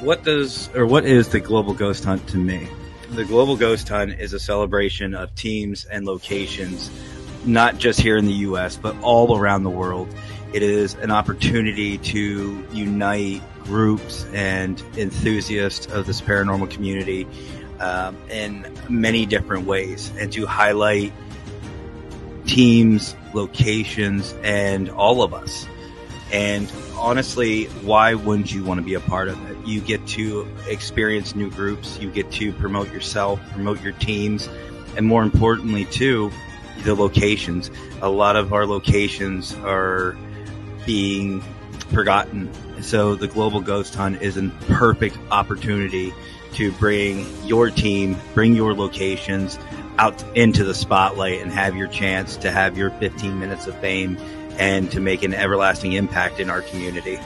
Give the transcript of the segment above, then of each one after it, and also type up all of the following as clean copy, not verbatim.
what is the Global Ghost Hunt to me? The Global Ghost Hunt is a celebration of teams and locations, not just here in the U.S., but all around the world. It is an opportunity to unite groups and enthusiasts of this paranormal community in many different ways, and to highlight teams, locations, and all of us. And honestly, why wouldn't you want to be a part of it? You get to experience new groups, you get to promote yourself, promote your teams, and more importantly, too, the locations. A lot of our locations are being forgotten. So the Global Ghost Hunt is a perfect opportunity to bring your team, bring your locations out into the spotlight and have your chance to have your 15 minutes of fame and to make an everlasting impact in our community.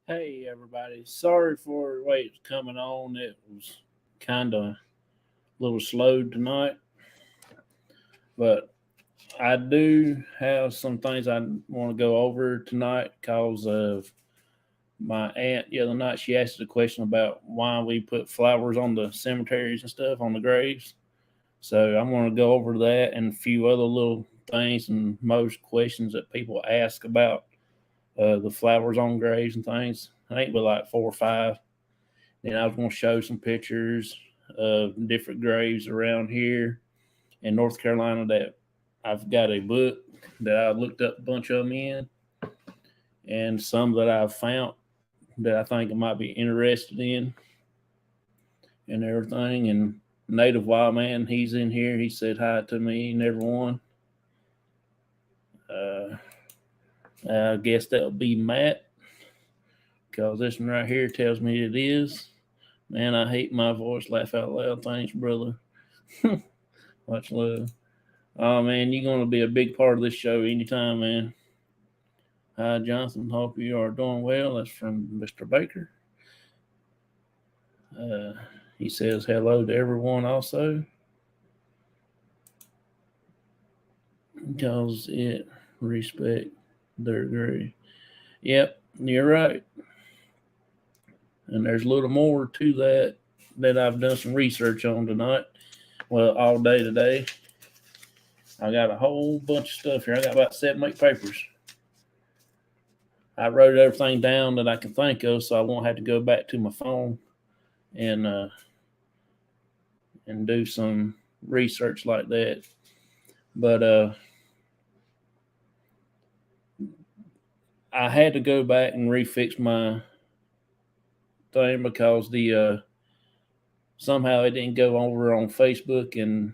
Hey everybody, sorry for the way it's coming on. It was kind of a little slowed tonight, but I do have some things I want to go over tonight because of my aunt the other night. She asked a question about why we put flowers on the cemeteries and stuff on the graves. So I'm going to go over that and a few other little things and most questions that people ask about the flowers on graves and things. I think but like 4 or 5. Then I was going to show some pictures of different graves around here in North Carolina that I've got a book that I looked up a bunch of them in, and some that I've found that I think I might be interested in and everything. And Native Wild Man, he's in here. He said hi to me and everyone. I guess that'll be Matt, because this one right here tells me it is. Man, I hate my voice. Laugh out loud. Thanks, brother. Much love. Oh, man, you're going to be a big part of this show anytime, man. Hi, Jonathan. Hope you are doing well. That's from Mr. Baker. He says hello to everyone also, because it respect their grade. Yep, you're right. And there's a little more to that I've done some research on tonight. Well, all day today. I got a whole bunch of stuff here. I got about 7, 8 papers. I wrote everything down that I can think of, so I won't have to go back to my phone and do some research like that. But I had to go back and refix my thing because the somehow it didn't go over on Facebook and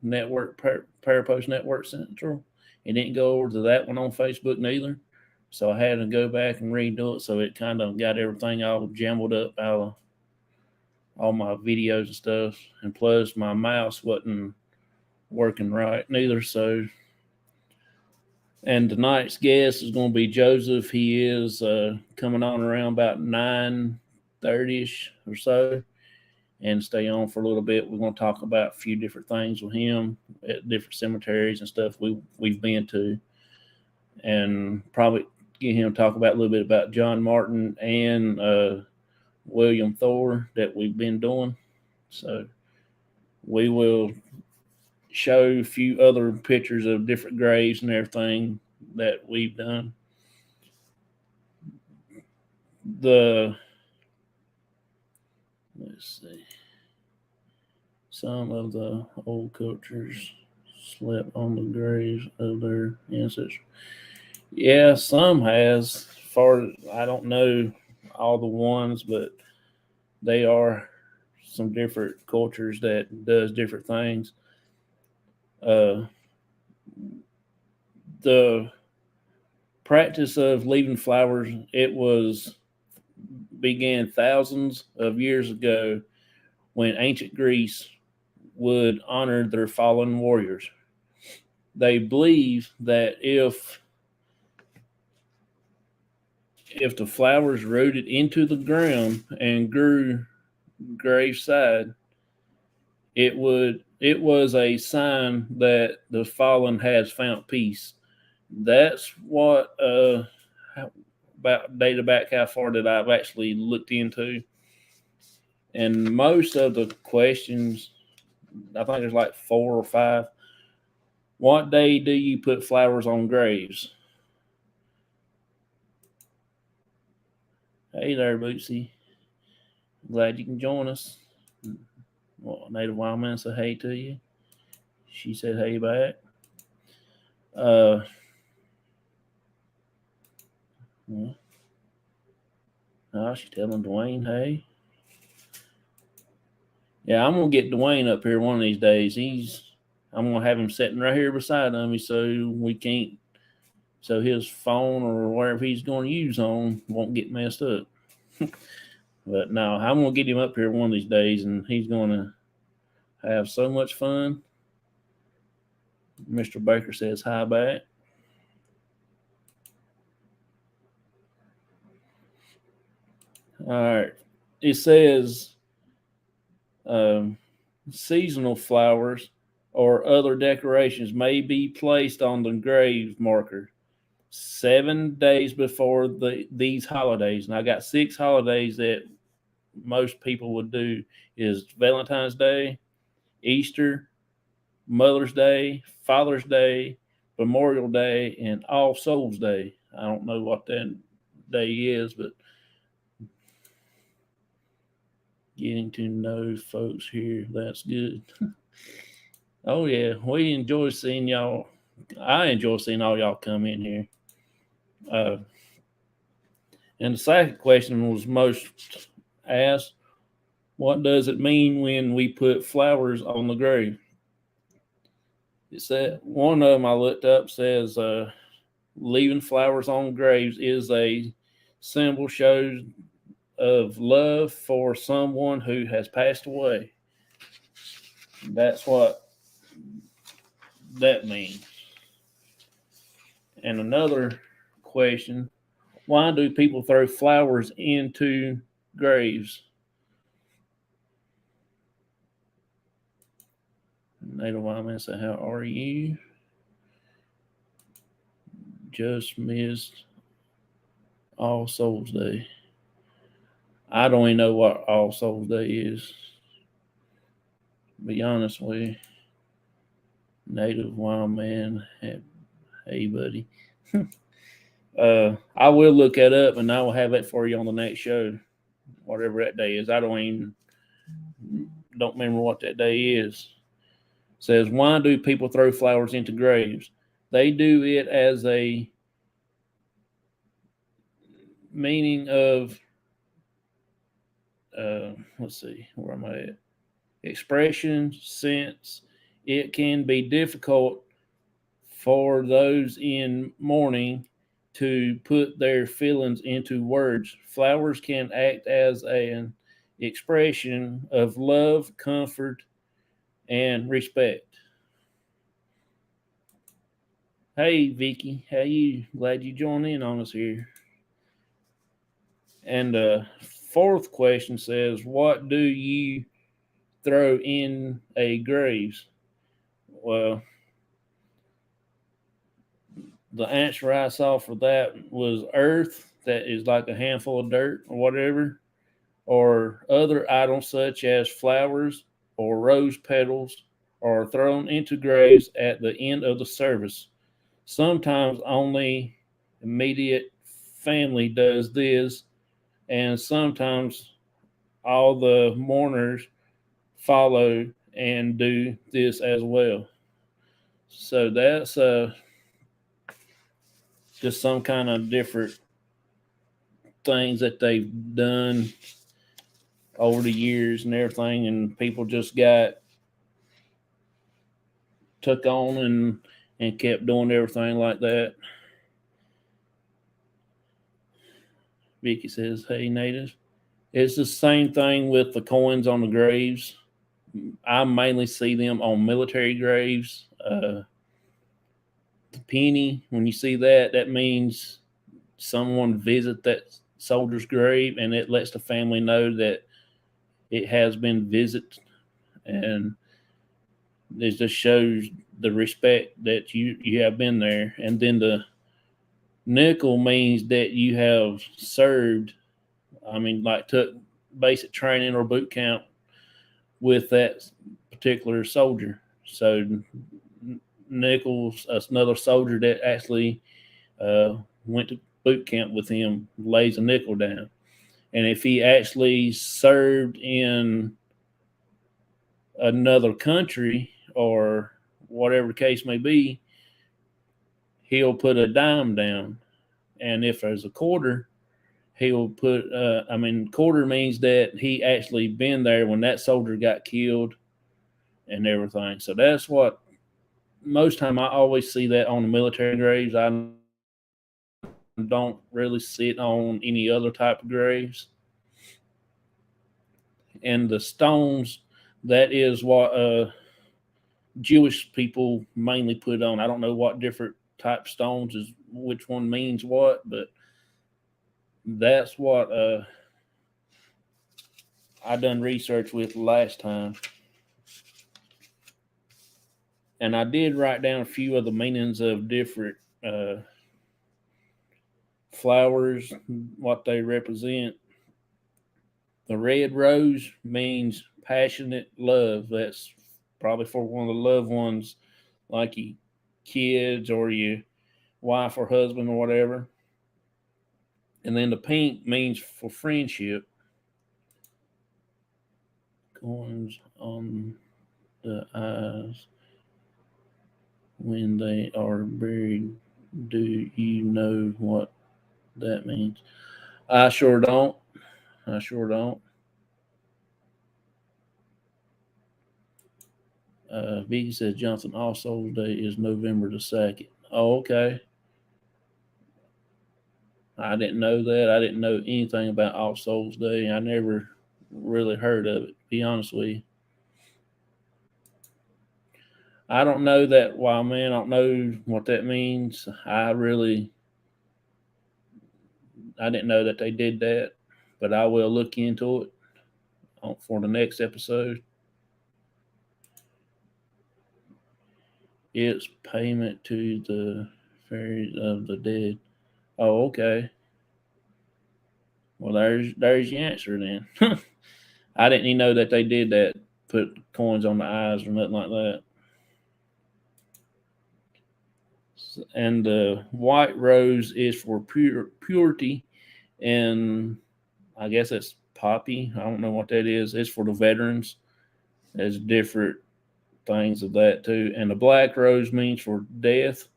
network, Parapost Network Central. It didn't go over to that one on Facebook neither. So I had to go back and redo it. So it kind of got everything all jumbled up out of all my videos and stuff. And plus my mouse wasn't working right neither. So, and tonight's guest is going to be Joseph. He is coming on around about 9:30ish or so, and stay on for a little bit. We're going to talk about a few different things with him at different cemeteries and stuff we've been to, and probably get him to talk about a little bit about John Martin and William Thor that we've been doing. So we will show a few other pictures of different graves and everything that we've done. Let's see, some of the old cultures slept on the graves of their ancestors. Yeah, some has. Far I don't know all the ones, but they are some different cultures that does different things. The practice of leaving flowers, began thousands of years ago when ancient Greece would honor their fallen warriors. They believe that if the flowers rooted into the ground and grew graveside, it was a sign that the fallen has found peace. That's what about data back how far that I've actually looked into. And most of the questions, I think there's like 4 or 5. What day do you put flowers on graves? Hey there, Bootsy. Glad you can join us. Well, Native Wild Man said hey to you. She said hey back. She's telling Dwayne hey. Yeah, I'm gonna get Dwayne up here one of these days. I'm gonna have him sitting right here beside me so his phone or whatever he's gonna use on won't get messed up. But no, I'm gonna get him up here one of these days, and he's gonna have so much fun. Mr. Baker says hi back. All right. It says seasonal flowers or other decorations may be placed on the grave marker 7 days before these holidays. And I got 6 holidays that most people would do is Valentine's Day, Easter, Mother's Day, Father's Day, Memorial Day, and All Souls Day. I don't know what that day is, but getting to know folks here, that's good. Oh yeah, we enjoy seeing y'all. I enjoy seeing all y'all come in here. And the second question was most asked: what does it mean when we put flowers on the grave? It said one of them I looked up says leaving flowers on graves is a symbol shows of love for someone who has passed away. That's what that means. And another question: why do people throw flowers into graves? Native Wyman said, how are you? Just missed All Souls Day. I don't even know what All Souls Day is. To be honest with you. Native Wild Man. Hey buddy. I will look that up and I will have that for you on the next show. Whatever that day is. I don't remember what that day is. It says, why do people throw flowers into graves? They do it as a meaning of let's see, where am I at? Expression, sense, it can be difficult for those in mourning to put their feelings into words. Flowers can act as an expression of love, comfort, and respect. Hey, Vicky, how you? Glad you joined in on us here. And fourth question says, "What do you throw in a graves?" Well, the answer I saw for that was earth, that is like a handful of dirt or whatever, or other items such as flowers or rose petals are thrown into graves at the end of the service. Sometimes only immediate family does this, and sometimes all the mourners follow and do this as well. So that's just some kind of different things that they've done over the years and everything, and people just got took on and kept doing everything like that. Vicky says, "Hey, natives, it's the same thing with the coins on the graves. I mainly see them on military graves. The penny, when you see that, that means someone visit that soldier's grave, and it lets the family know that it has been visited, and it just shows the respect that you have been there. And then the nickel means that you have served. I mean, like took basic training or boot camp with that particular soldier. So Nichols, another soldier that actually went to boot camp with him, lays a nickel down. And if he actually served in another country or whatever the case may be, he'll put a dime down. And if there's a quarter, he'll put, quarter means that he actually been there when that soldier got killed and everything. So that's what most time I always see that on the military graves. I don't really see it on any other type of graves. And the stones, that is what Jewish people mainly put on. I don't know what different type stones is, which one means what, but that's what I done research with last time. And I did write down a few of the meanings of different flowers, what they represent. The red rose means passionate love. That's probably for one of the loved ones, like your kids or your wife or husband or whatever. And then the pink means for friendship. Coins on the eyes when they are buried. Do you know what that means? I sure don't. I sure don't. Vicky says Johnson All Souls Day is November the 2nd. Oh, okay. I didn't know that. I didn't know anything about All Souls Day. I never really heard of it, to be honest with you. I don't know that wild man. I don't know what that means. I didn't know that they did that, but I will look into it for the next episode. It's payment to the fairies of the dead. Oh, okay. Well, there's your answer then. I didn't even know that they did that. Put coins on the eyes or nothing like that. And the white rose is for purity, and I guess it's poppy. I don't know what that is. It's for the veterans. There's different things of that too. And the black rose means for death,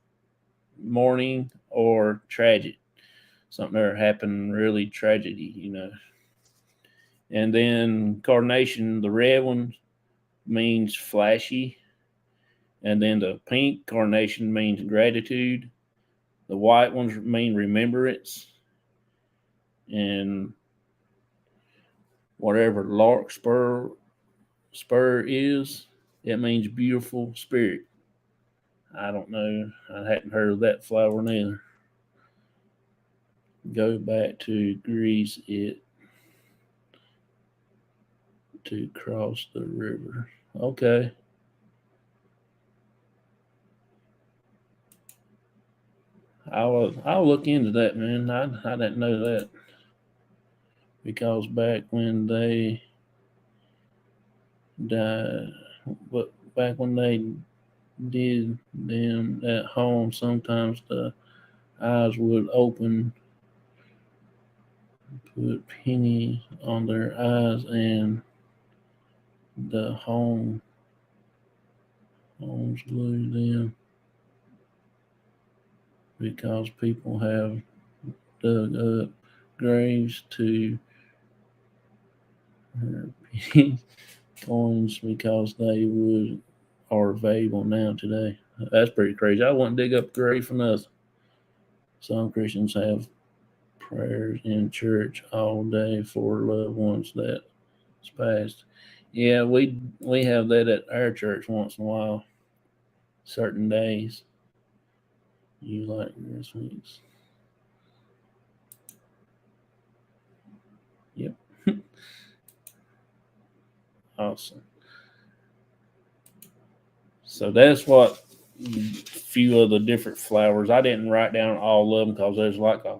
mourning, or tragic. Something that happened really tragedy. And then carnation, the red one, means flashy. And then the pink carnation means gratitude. The white ones mean remembrance. And whatever larkspur is, it means beautiful spirit. I don't know. I hadn't heard of that flower neither. Go back to Greece it to cross the river. Okay. I'll look into that, man. I didn't know that, because back when they died, but back when they did them at home, sometimes the eyes would open, put pennies on their eyes, and the homes glue them because people have dug up graves to coins because they are valuable now today. That's pretty crazy. I wouldn't dig up a grave for nothing. Some Christians have prayers in church all day for loved ones that's passed. Yeah, we have that at our church once in a while. Certain days. You like this week's? Yep. Awesome. So that's what few of the different flowers. I didn't write down all of them because there's like a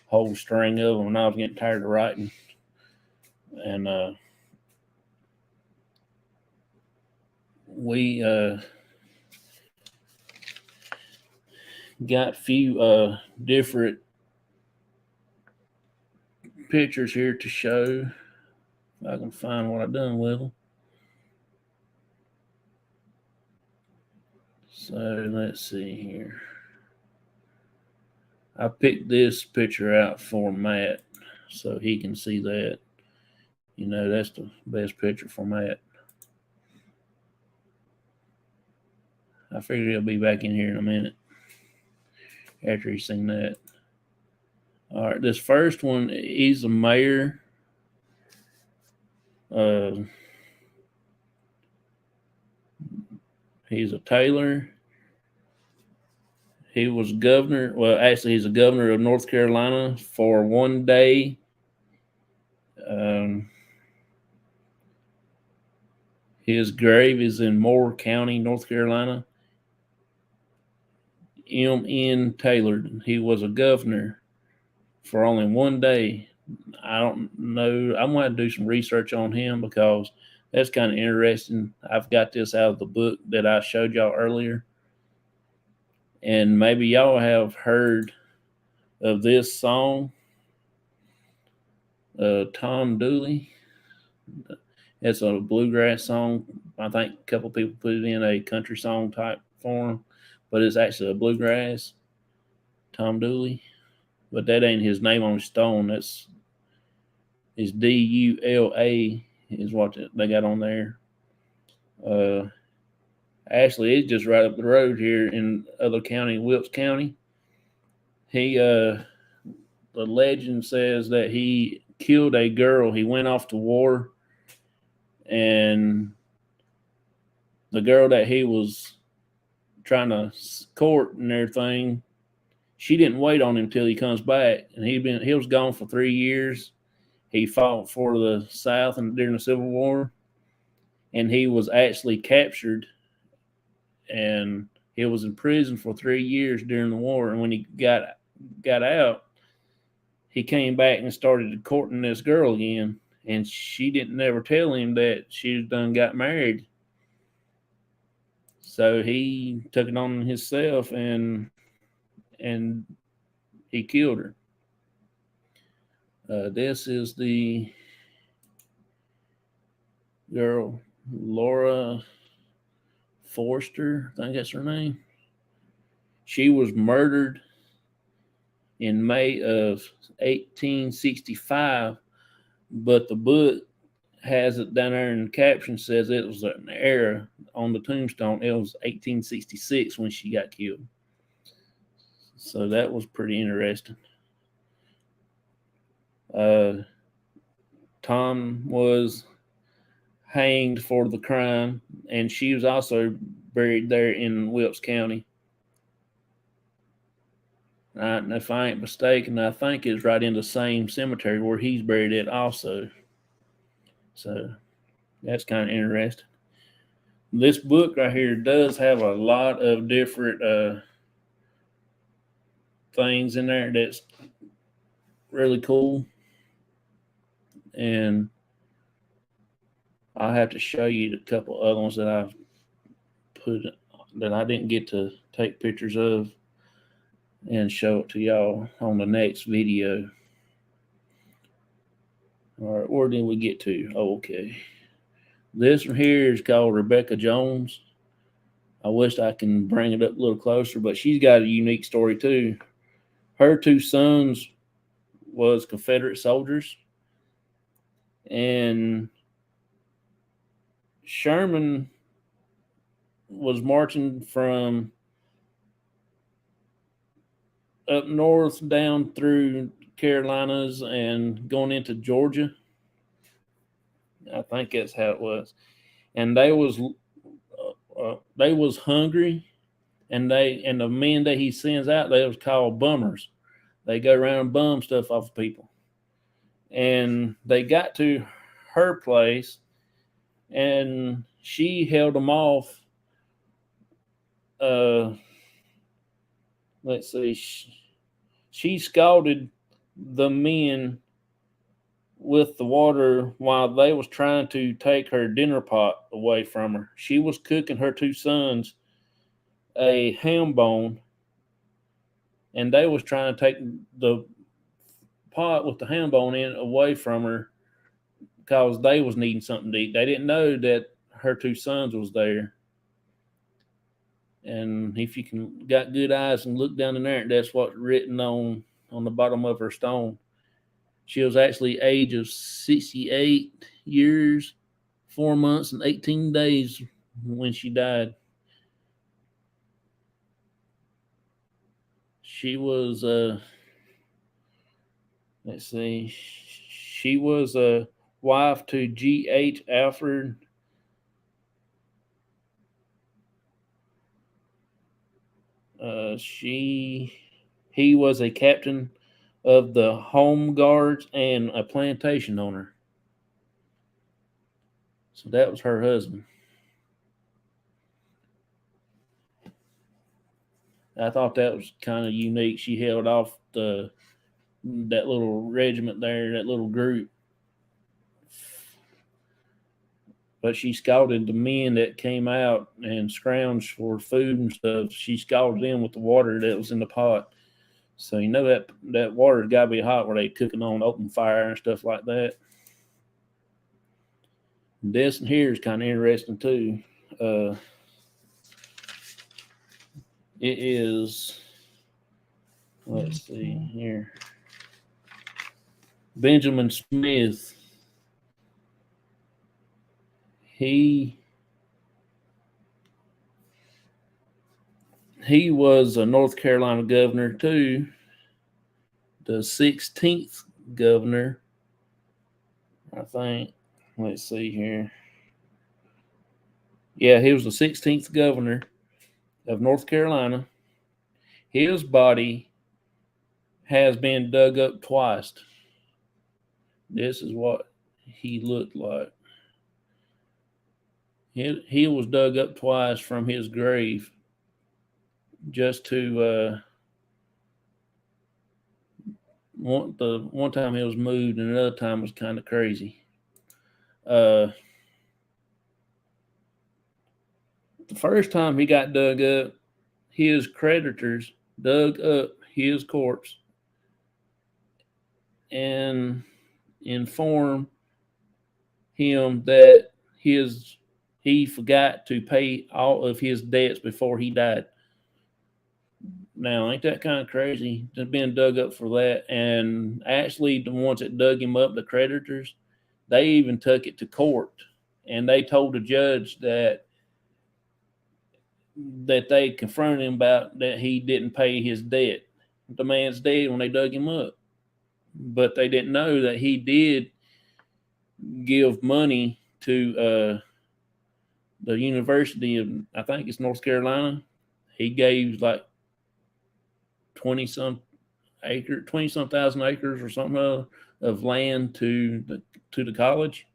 whole string of them, and I was getting tired of writing. And we got a few different pictures here to show. If I can find what I've done with them. So let's see here. I picked this picture out for Matt so he can see that. You know, that's the best picture for Matt. I figured he'll be back in here in a minute after he's seen that. All right, this first one, he's a mayor. He's a tailor. He was governor. Well, actually, he's a governor of North Carolina for one day. His grave is in Moore County, North Carolina. M.N. Taylor. He was a governor for only one day. I don't know. I'm going to do some research on him because that's kind of interesting. I've got this out of the book that I showed y'all earlier. And maybe y'all have heard of this song, Tom Dooley. It's a bluegrass song. I think a couple people put it in a country song type form, but it's actually a bluegrass, Tom Dooley. But that ain't his name on his stone. That's his D-U-L-A is what they got on there. Actually, it's just right up the road here in other county, Wilkes County. The legend says that he killed a girl. He went off to war, and the girl that he was trying to court and everything, she didn't wait on him till he comes back. And he was gone for 3 years. He fought for the South during the Civil War, and he was actually captured, and he was in prison for 3 years during the war. And when he got out, he came back and started courting this girl again, and she didn't never tell him that she done got married. So he took it on himself and he killed her. This is the girl, Laura Forster, I think that's her name. She was murdered in May of 1865, but the book has it down there, and the caption says it was an era on the tombstone. It was 1866 when she got killed. So that was pretty interesting. Tom was hanged for the crime, and she was also buried there in Wilkes County. And if I ain't mistaken, I think it's right in the same cemetery where he's buried at also. So that's kind of interesting. This book right here does have a lot of different things in there that's really cool. And I'll have to show you a couple other ones that I've put that I didn't get to take pictures of and show it to y'all on the next video. All right, where did we get to? Oh, okay. This one here is called Rebecca Jones. I wish I can bring it up a little closer, but she's got a unique story too. Her two sons was Confederate soldiers, and Sherman was marching from up north down through Carolinas and going into Georgia. I think that's how it was. And they was hungry, and the men that he sends out, they was called bummers. They go around and bum stuff off of people. And they got to her place, and she held them off. Let's see. She scalded the men with the water while they was trying to take her dinner pot away from her. She was cooking her two sons a ham bone, and they was trying to take the pot with the ham bone in away from her because they was needing something to eat. They didn't know that her two sons was there. And if you can got good eyes and look down in there, that's what's written on the bottom of her stone. She was actually age of 68 years, 4 months, and 18 days when she died. She was, let's see, she was a wife to G.H. Alfred. He was a captain of the Home Guards and a plantation owner. So that was her husband. I thought that was kind of unique. She held off that little regiment there, that little group. But she scalded the men that came out and scrounged for food and stuff. She scalded them with the water that was in the pot. So you know that water's got to be hot where they cooking on open fire and stuff like that. This here is kind of interesting too. It is, let's see here, Benjamin Smith. He was a North Carolina governor too, the 16th governor, I think. Let's see here. Yeah, he was the 16th governor of North Carolina. His body has been dug up twice. This is what he looked like. He was dug up twice from his grave just to one time it was moved and another time was kind of crazy. The first time he got dug up, his creditors dug up his corpse and informed him that he forgot to pay all of his debts before he died. Now, ain't that kind of crazy? Just being dug up for that. And actually, the ones that dug him up, the creditors, They even took it to court, and they told the judge that they confronted him about that he didn't pay his debt. The man's dead when they dug him up, but they didn't know that he did give money to the University of, I think it's North Carolina. He gave like 20 some thousand acres or something of land to the college.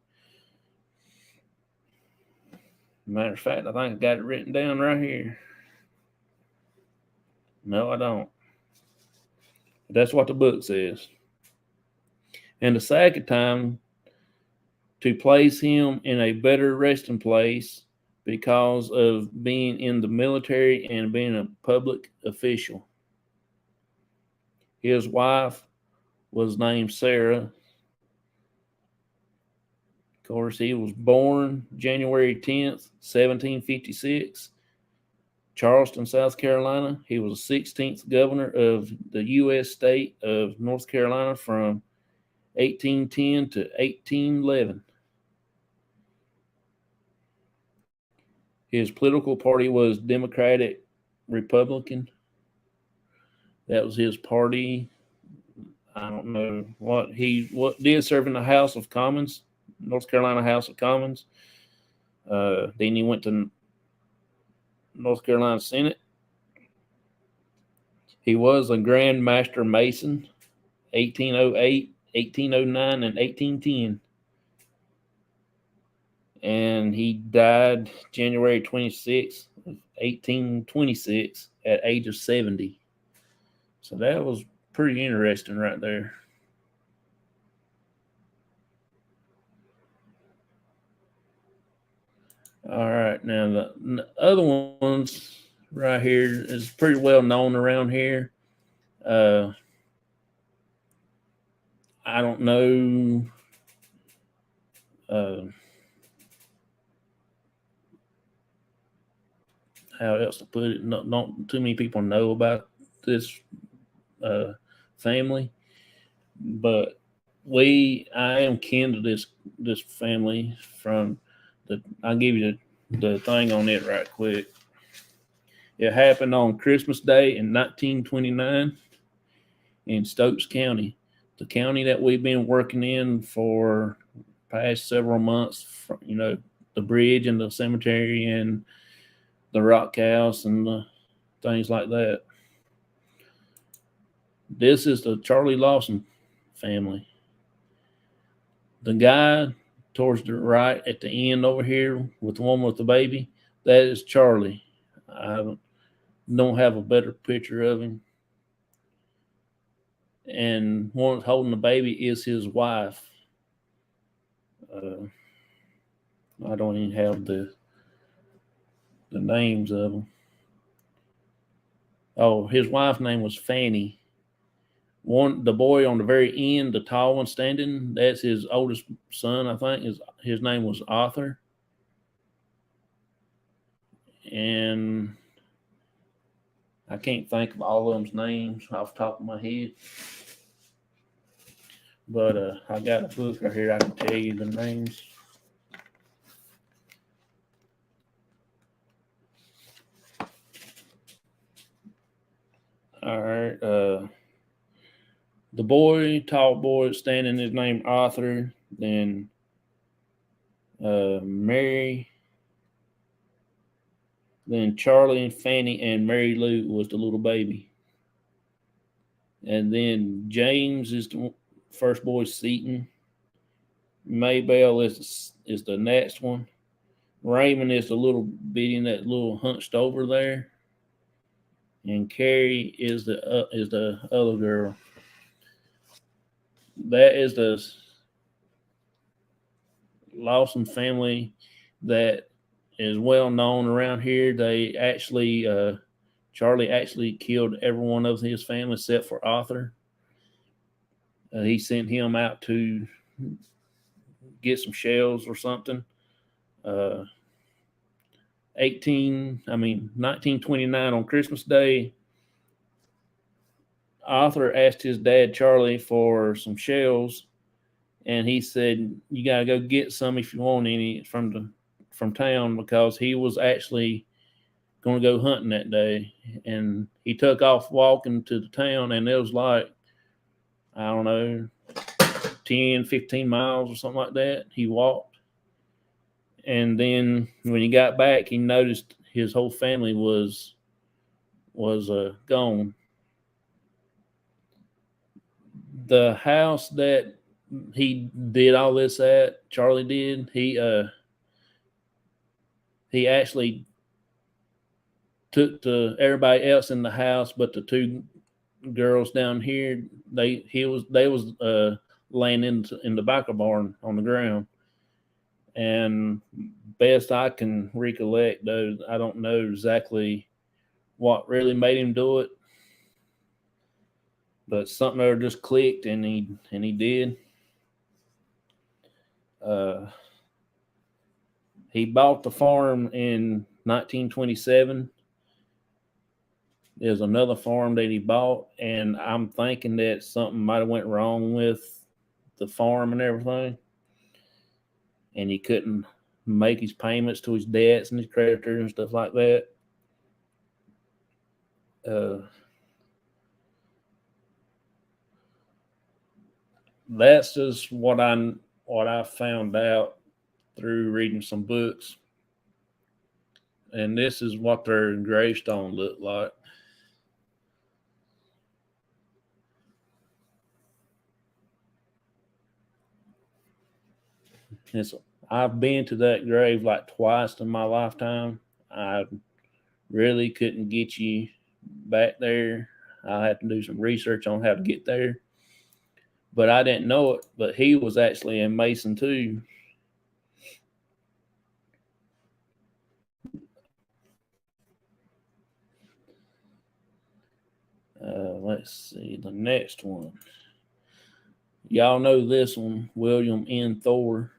Matter of fact, I think I got it written down right here. No, I don't. But that's what the book says. And the second time, to place him in a better resting place because of being in the military and being a public official. His wife was named Sarah. Of course, he was born January 10th, 1756, Charleston, South Carolina. He was the 16th governor of the U.S. state of North Carolina from 1810 to 1811. His political party was Democratic Republican. That was his party. I don't know what did serve in the House of Commons, North Carolina House of Commons. Then he went to North Carolina Senate. He was a Grand Master Mason, 1808, 1809, and 1810. And he died January 26th, 1826 at age of 70. So that was pretty interesting right there. All right, now the other ones right here is pretty well known around here. I don't know how else to put it. Not too many people know about this family, but I am kin to this family from I'll give you the thing on it right quick. It happened on Christmas Day in 1929 in Stokes County, the county that we've been working in for past several months. The bridge and the cemetery and the rock house and the things like that. This is the Charlie Lawson family. The guy towards the right at the end over here with the one with the baby, that is Charlie. I don't have a better picture of him. And one holding the baby is his wife. I don't even have the names of them. Oh, his wife's name was Fanny. The boy on the very end, the tall one standing, that's his oldest son, I think. His name was Arthur. And I can't think of all of them's names off the top of my head. But I got a book right here. I can tell you the names. All right. The tall boy standing, is named Arthur. Then Mary. Then Charlie and Fanny and Mary Lou was the little baby. And then James is the first boy, Seaton. Maybelle is the next one. Raymond is the little bitty, that little hunched over there. And Carrie is the other girl. That is the Lawson family that is well known around here. They actually, Charlie actually killed every one of his family except for Arthur. He sent him out to get some shells or something. 1929 on Christmas Day, Arthur asked his dad Charlie for some shells, and he said, "You gotta go get some if you want any from town," because he was actually going to go hunting that day, and he took off walking to the town, and it was like, I don't know, 10, 15 miles or something like that. He walked, and then when he got back, he noticed his whole family was gone. The house that he did all this at, Charlie did, he actually took to everybody else in the house, but the two girls down here, they was laying in the back of the barn on the ground. And best I can recollect, though, I don't know exactly what really made him do it, but something there just clicked, and he did. Uh, he bought the farm in 1927. There's another farm that he bought, and I'm thinking that something might have went wrong with the farm and everything, and he couldn't make his payments to his debts and his creditors and stuff like that. Uh, that's just what I found out through reading some books, and this is what their gravestone looked like. It's, I've been to that grave like twice in my lifetime. I really couldn't get you back there. I had to do some research on how to get there, but I didn't know it. But he was actually in Mason too. Let's see the next one. Y'all know this one, William N. Thor.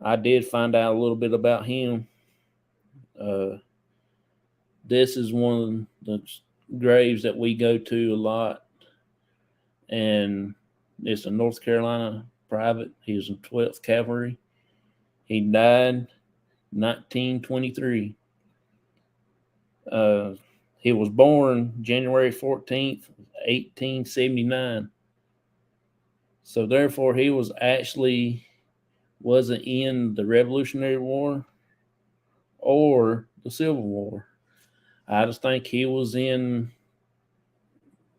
I did find out a little bit about him. Uh, this is one of the graves that we go to a lot, and it's a North Carolina private. He was in 12th Cavalry. He died 1923. Uh, he was born January 14th, 1879. So therefore, he wasn't in the Revolutionary War or the Civil War. I just think he was in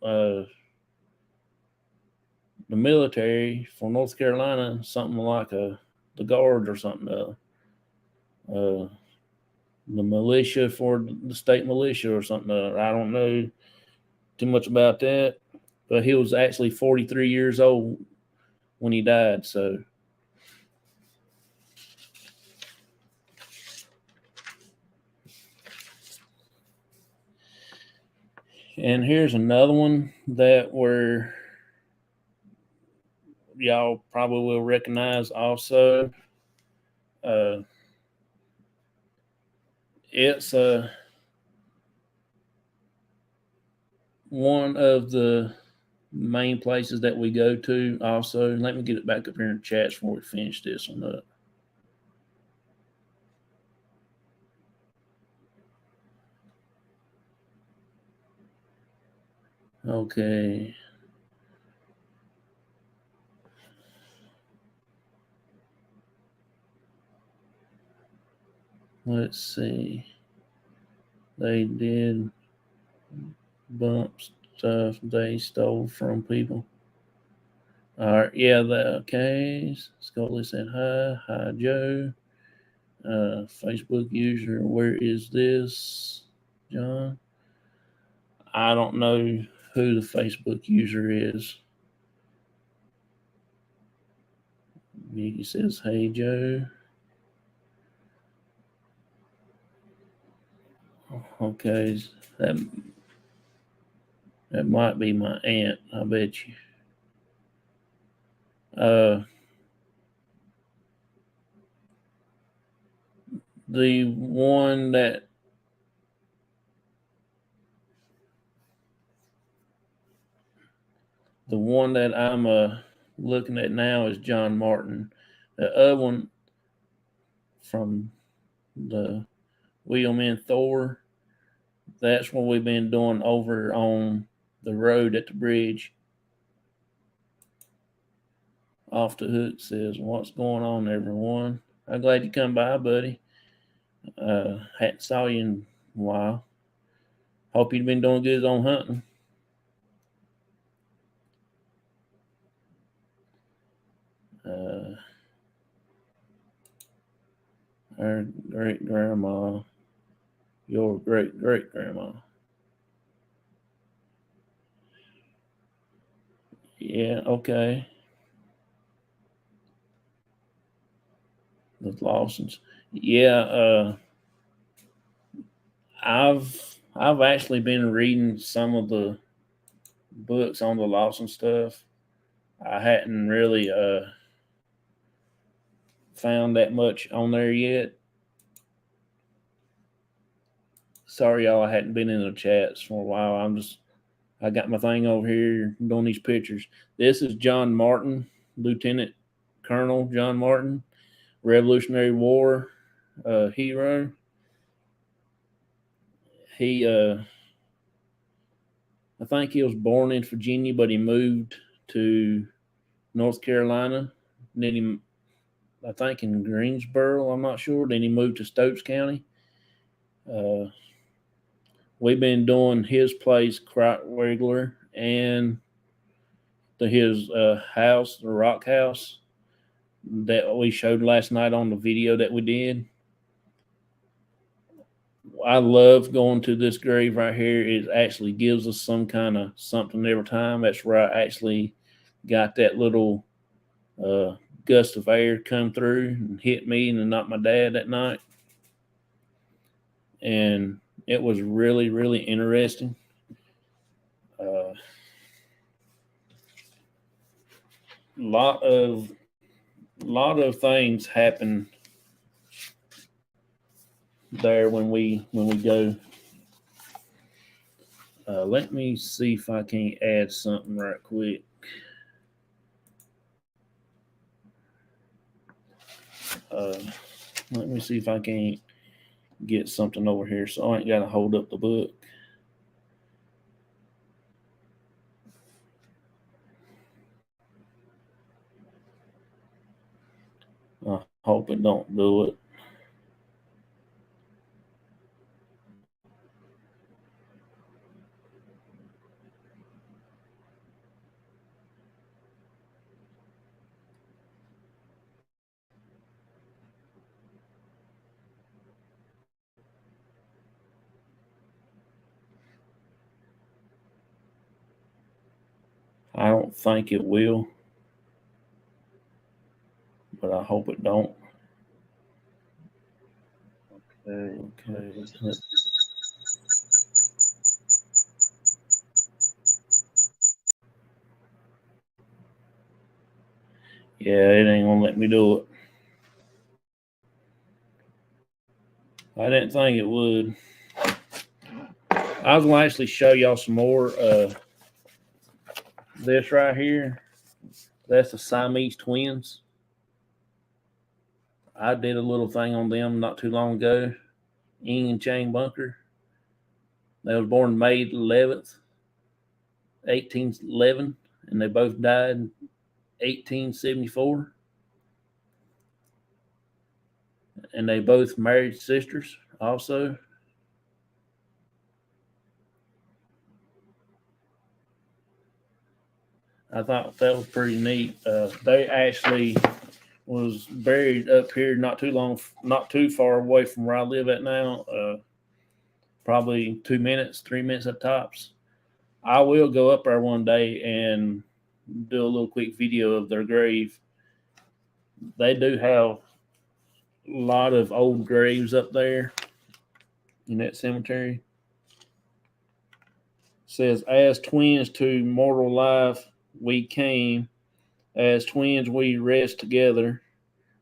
uh, the military for North Carolina, something like the Guard or something. Uh, the militia for the state militia or something. I don't know too much about that, but he was actually 43 years old when he died. So, and here's another one that y'all probably will recognize also. Uh, it's one of the main places that we go to also. Let me get it back up here in the chat before we finish this one up. Okay. Let's see. They did bump stuff they stole from people. All right, yeah, okay. Scully said hi. Hi, Joe. Facebook user, where is this, John? I don't know who the Facebook user is. He says, hey, Joe. Okay, that might be my aunt, I bet you. Uh, the one that I'm looking at now is John Martin. The other one from the Wheelman Thor, that's what we've been doing over on the road at the bridge. Off the Hook says, "What's going on, everyone? I'm glad you come by, buddy. Hadn't saw you in a while. Hope you've been doing good on hunting." Our great grandma, your great great grandma. Yeah, okay. The Lawsons. Yeah, I've actually been reading some of the books on the Lawson stuff. I hadn't really found that much on there yet. Sorry, y'all, I hadn't been in the chats for a while. I got my thing over here doing these pictures. This is John Martin, Lieutenant Colonel John Martin, Revolutionary War hero. He, I think he was born in Virginia, but he moved to North Carolina. Then he, I think in Greensboro, I'm not sure. Then he moved to Stokes County. We've been doing his place quite regular, and his house, the Rock House, that we showed last night on the video that we did. I love going to this grave right here. It actually gives us some kind of something every time. That's where I actually got that little gust of air come through and hit me and not my dad that night. And it was really, really interesting. Lot of things happen there when we go. Let me see if I can add something right quick. Let me see if I can get something over here so I ain't got to hold up the book. I hope it don't do it. I don't think it will, but I hope it don't. Okay. Yeah, it ain't gonna let me do it. I didn't think it would. I was gonna actually show y'all some more. This right here, that's the Siamese twins. I did a little thing on them not too long ago. Ing and Chang Bunker. They was born May 11th, 1811, and they both died in 1874. And they both married sisters also. I thought that was pretty neat. They actually was buried up here not too far away from where I live at now. Probably 2 minutes, 3 minutes at tops. I will go up there one day and do a little quick video of their grave. They do have a lot of old graves up there in that cemetery. It says, as twins to mortal life we came, as twins we rest together,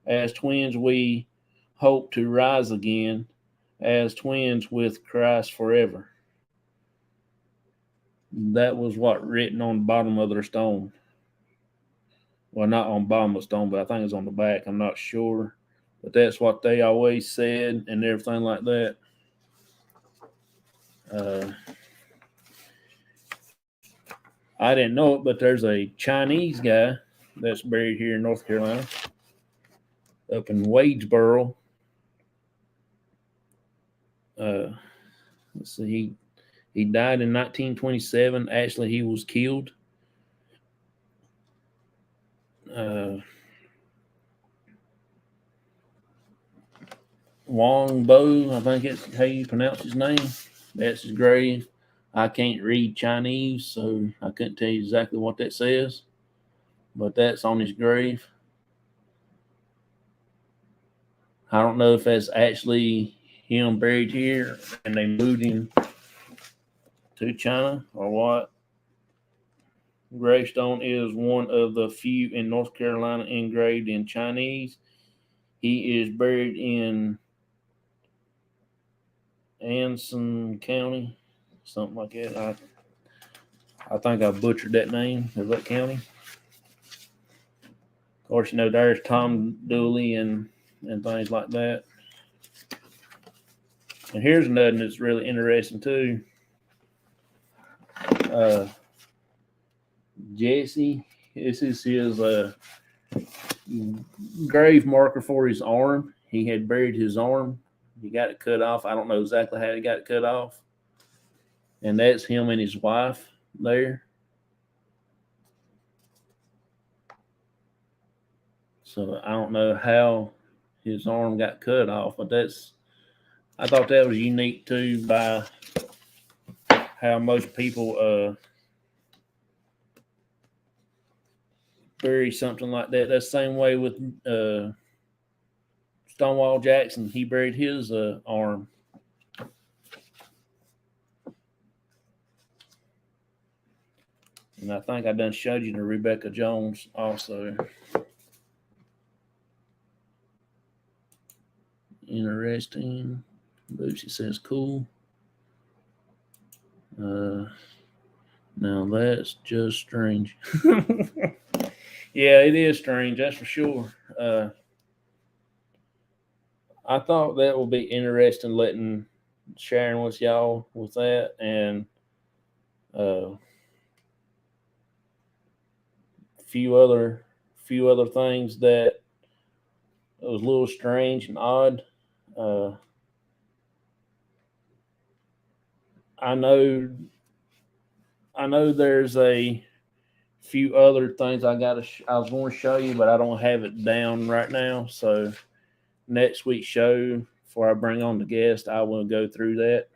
as twins we hope to rise again, as twins with Christ forever. That was what written on the bottom of their stone. Well, not on bottom of the stone, but I think it's on the back. I'm not sure, but that's what they always said and everything like that. I didn't know it, but there's a Chinese guy that's buried here in North Carolina, up in Wadesboro. Let's see, he died in 1927. Actually, he was killed. Wong Bo, I think it's how you pronounce his name. That's his grave. I can't read Chinese, so I couldn't tell you exactly what that says, but that's on his grave. I don't know if that's actually him buried here and they moved him to China or what. Gravestone is one of the few in North Carolina engraved in Chinese. He is buried in Anson County, something like that. I think I butchered that name of that county. Of course, there's Tom Dooley and things like that. And here's another that's really interesting too. Jesse, this is his grave marker for his arm. He had buried his arm. He got it cut off. I don't know exactly how he got it cut off. And that's him and his wife there. So I don't know how his arm got cut off, but I thought that was unique too, by how most people bury something like that. That's the same way with Stonewall Jackson. He buried his arm. And I think I done showed you the Rebecca Jones also. Interesting. Lucy says cool. Now that's just strange. Yeah, it is strange, that's for sure. I thought that would be interesting, sharing with y'all with that, and few other things that was a little strange and odd. I know there's a few other things I was going to show you, but I don't have it down right now. So next week's show, before I bring on the guest, I will go through that.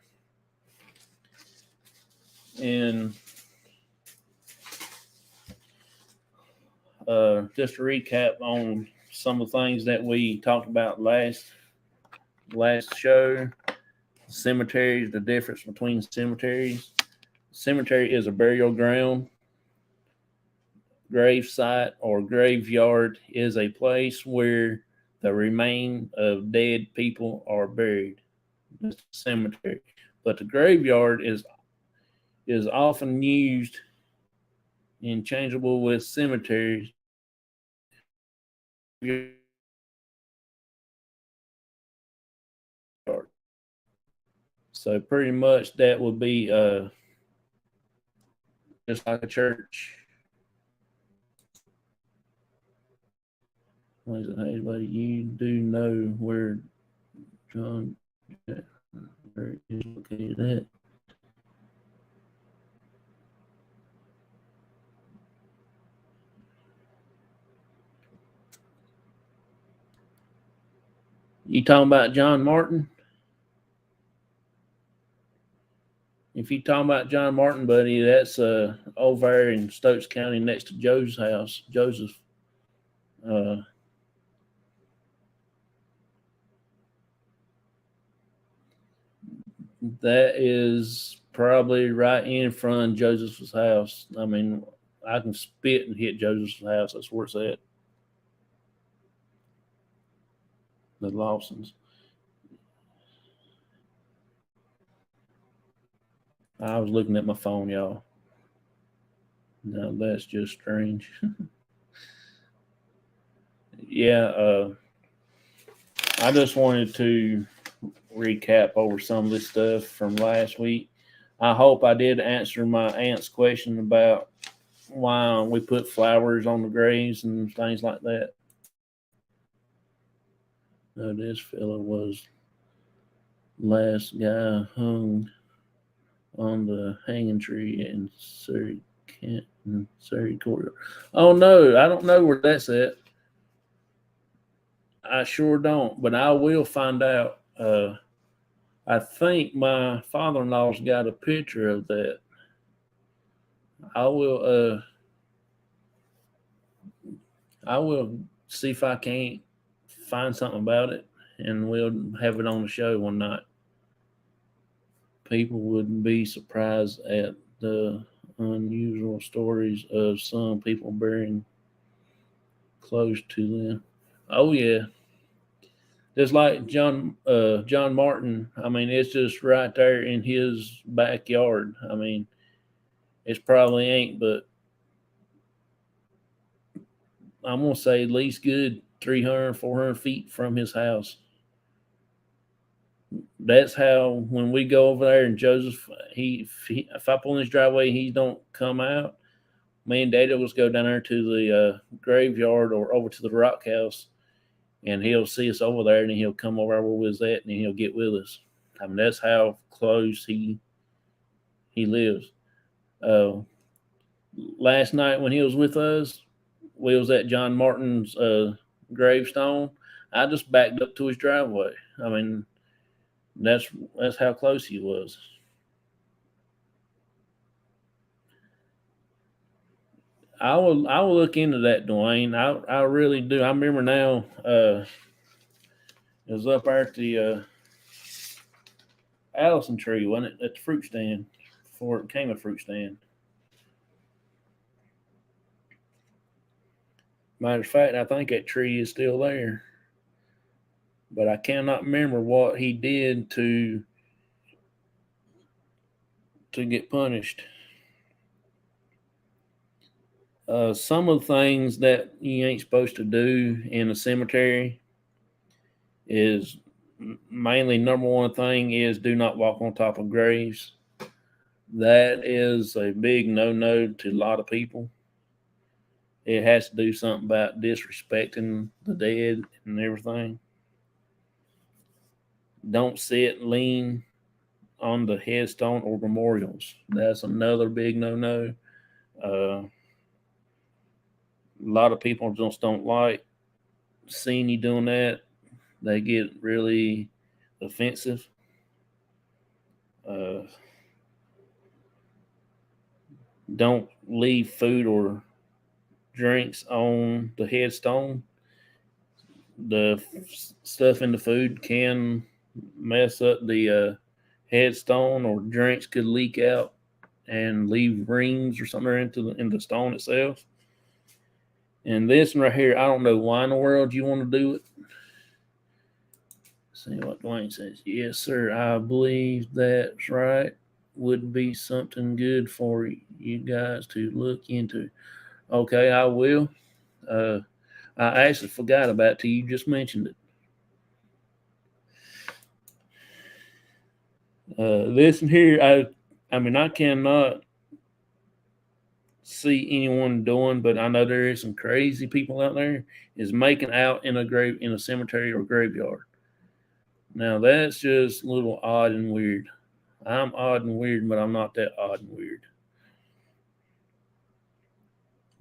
And just to recap on some of the things that we talked about last show. Cemeteries, the difference between cemeteries. Cemetery is a burial ground. Grave site or graveyard is a place where the remains of dead people are buried. It's a cemetery. But the graveyard is often used interchangeable with cemeteries. So pretty much that would be just like a church. What is it? Hey, buddy, you do know where John where is located at? You talking about John Martin? If you talking about John Martin, buddy, that's over there in Stokes County next to Joe's house, Joseph. That is probably right in front of Joseph's house. I mean, I can spit and hit Joseph's house. That's where it's at. The Lawsons. I was looking at my phone, y'all. Now that's just strange. Yeah, I just wanted to recap over some of this stuff from last week. I hope I did answer my aunt's question about why we put flowers on the graves and things like that. This fella was last guy hung on the hanging tree in Surrey Court. Oh no, I don't know where that's at. I sure don't, but I will find out. I think my father-in-law's got a picture of that. I will. I will see if I can't find something about it, and we'll have it on the show one night. People wouldn't be surprised at the unusual stories of some people burying close to them. Oh yeah, just like John Martin. I mean, it's just right there in his backyard. I mean, it's probably ain't, but I'm gonna say at least good 300, 400 feet from his house. That's how when we go over there and Joseph, if I pull in his driveway, he don't come out. Me and Data will go down there to the graveyard or over to the rock house, and he'll see us over there, and then he'll come over where we was at, and then he'll get with us. I mean, that's how close he lives. Uh, Last night when he was with us, we was at John Martin's gravestone. I just backed up to his driveway. I mean, that's how close he was. I will look into that, Dwayne. I really do. I remember now. It was up there at the Allison tree, wasn't it? At the fruit stand before it became a fruit stand. Matter of fact, I think that tree is still there, but I cannot remember what he did to get punished. Some of the things that you ain't supposed to do in a cemetery is mainly number one thing is do not walk on top of graves. That is a big no to a lot of people. It has to do something about disrespecting the dead and everything. Don't sit and lean on the headstone or memorials. That's another big no. A lot of people just don't like seeing you doing that. They get really offensive. Uh, don't leave food or drinks on the headstone. The stuff in the food can mess up the headstone, or drinks could leak out and leave rings or something in the stone itself. And this one right here, I don't know why in the world you want to do it. See what Dwayne says. Yes, sir. I believe that's right. Would be something good for you guys to look into. Okay, I will. I actually forgot about it till you just mentioned it. This here, I mean, I cannot see anyone doing, but I know there is some crazy people out there is making out in a cemetery or graveyard. Now that's just a little odd and weird. I'm odd and weird, but I'm not that odd and weird.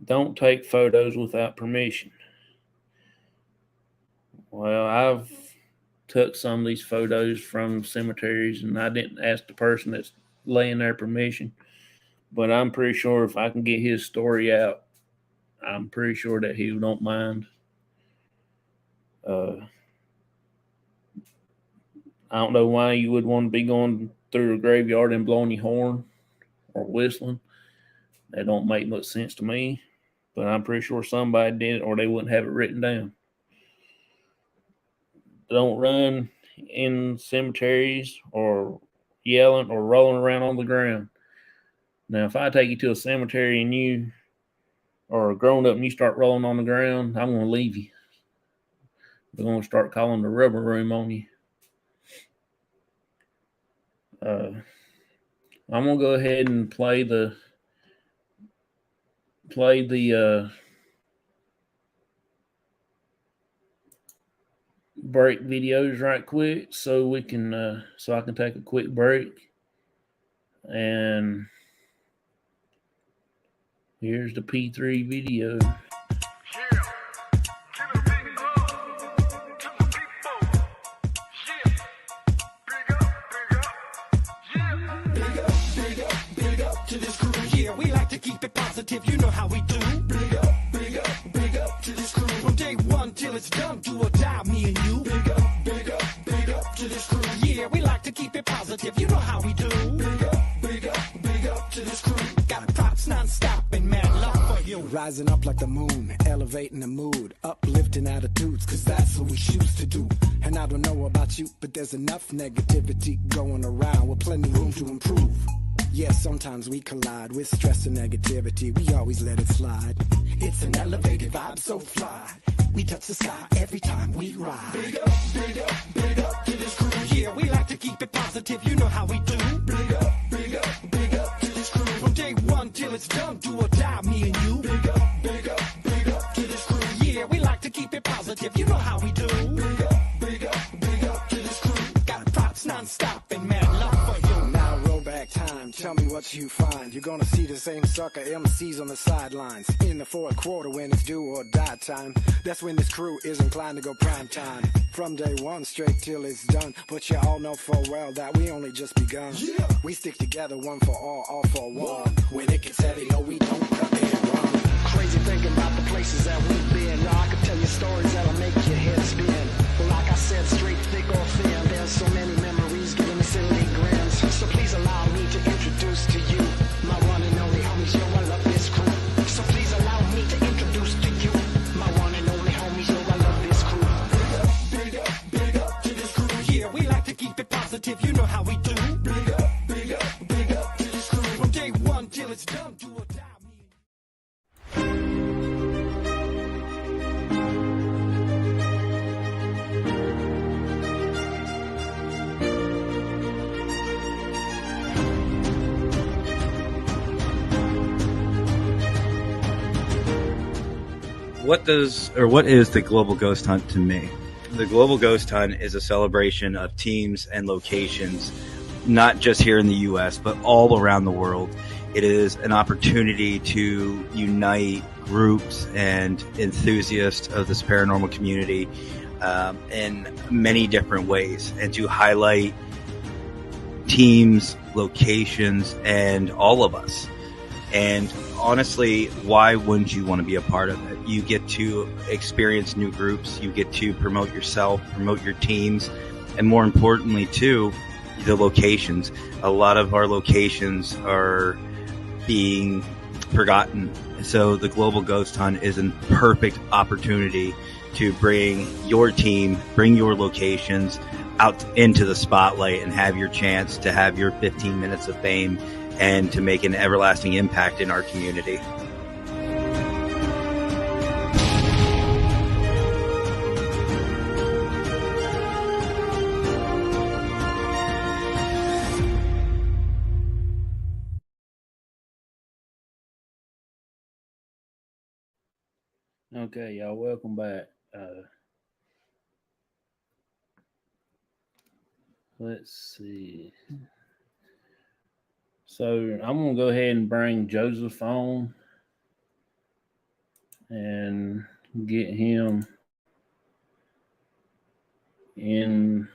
Don't take photos without permission. Well, I've took some of these photos from cemeteries, and I didn't ask the person that's laying there permission. But I'm pretty sure if I can get his story out, I'm pretty sure that he don't mind. Uh, I don't know why you would want to be going through a graveyard and blowing your horn or whistling. That don't make much sense to me. But I'm pretty sure somebody did it, or they wouldn't have it written down. Don't run in cemeteries or yelling or rolling around on the ground. Now, if I take you to a cemetery and you are grown up and you start rolling on the ground, I'm going to leave you. We're going to start calling the rubber room on you. I'm going to go ahead and play the break videos right quick so we can so I can take a quick break. And here's the P3 video. Keep it positive, you know how we do. Big up to this crew. From day one till it's done, do or die, me and you. Big up to this crew. Yeah, we like to keep it positive, you know how we do. Big up to this crew. Got props non-stop and mad love for you. Rising up like the moon, elevating the mood, uplifting attitudes, cause that's what we choose to do. And I don't know about you, but there's enough negativity going around with plenty room to improve. Yeah, sometimes we collide with stress and negativity. We always let it slide. It's an elevated vibe, so fly. We touch the sky every time we ride. Big up to this crew. Yeah, we like to keep it positive. You know how we do. Big up to this crew. From day one till it's done, do or die, me and you. Big up to this crew. Yeah, we like to keep it positive. You know how we do. Big up to this crew. Got props non-stop and mad love for you. Now roll back time. Tell me what you find. You're gonna see the same sucker MCs on the sidelines. In the fourth quarter when it's do or die time. That's when this crew is inclined to go prime time. From day one straight till it's done. But you all know full well that we only just begun. Yeah. We stick together, one for all for one. When it gets heavy, no, we don't cut and run. Crazy thinking about the places that we've been. Now I could tell you stories that'll make your head spin. But like I said, straight, thick or thin, there's so many memories giving me silly grins. So please allow me to introduce to you my one and only homies. Yo, I love this crew. So please allow me to introduce to you my one and only homies. Yo, I love this crew. Big up to this crew. Yeah, we like to keep it positive. You know how we do. Big up to this crew. From day one till it's done, do or die. What is the Global Ghost Hunt to me? The Global Ghost Hunt is a celebration of teams and locations, not just here in the U.S., but all around the world. It is an opportunity to unite groups and enthusiasts of this paranormal community in many different ways, and to highlight teams, locations, and all of us. And honestly, why wouldn't you want to be a part of it? You get to experience new groups. You get to promote yourself, promote your teams, and more importantly, too, the locations. A lot of our locations are being forgotten. So the Global Ghost Hunt is a perfect opportunity to bring your team, bring your locations out into the spotlight and have your chance to have your 15 minutes of fame and to make an everlasting impact in our community. Okay, y'all, welcome back. Let's see. So I'm going to go ahead and bring Joseph on and get him in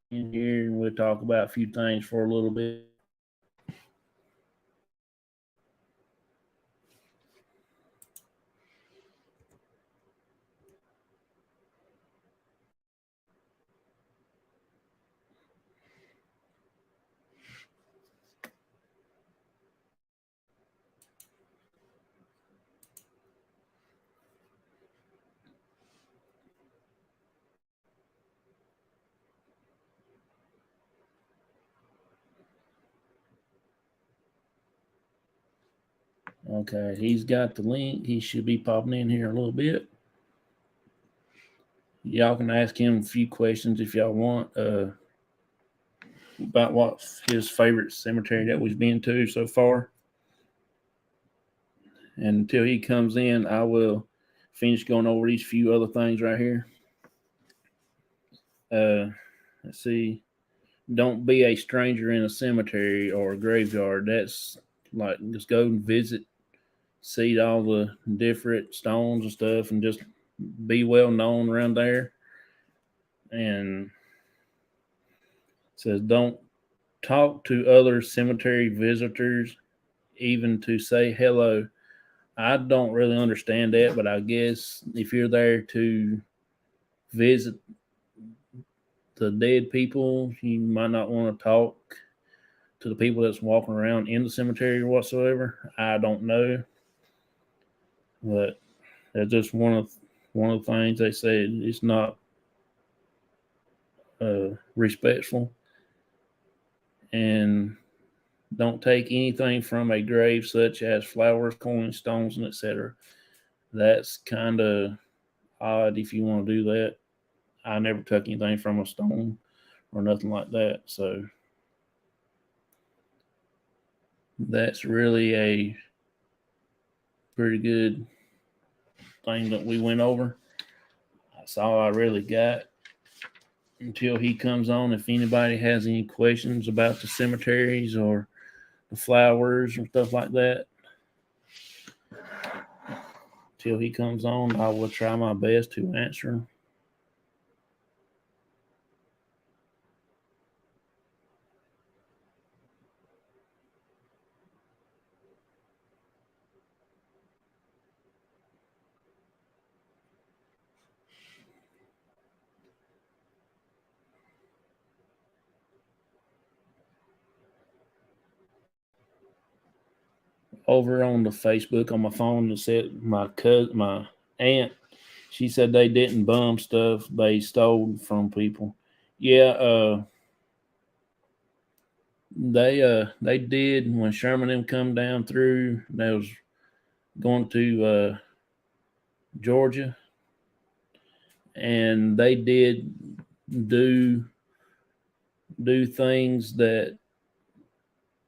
here, and we'll talk about a few things for a little bit. Okay, he's got the link. He should be popping in here a little bit. Y'all can ask him a few questions if y'all want about what's his favorite cemetery that we've been to so far. And until he comes in, I will finish going over these few other things right here. Let's see. Don't be a stranger in a cemetery or a graveyard. That's like just go and visit, see all the different stones and stuff, and just be well known around there. And it says don't talk to other cemetery visitors, even to say hello. I don't really understand that, but I guess if you're there to visit the dead people, you might not want to talk to the people that's walking around in the cemetery or whatsoever. I don't know, but that's just one of the things they say. It's not respectful, and don't take anything from a grave, such as flowers, coins, stones, and etc. That's kind of odd if you want to do that. I never took anything from a stone or nothing like that. So that's really a pretty good thing that we went over. That's all I really got until he comes on. If anybody has any questions about the cemeteries or the flowers and stuff like that, till he comes on, I will try my best to answer. Over on the Facebook on my phone, it said my aunt, she said they didn't bum stuff, they stole from people. Yeah, they did when Sherman them come down through. They was going to Georgia, and they did do things that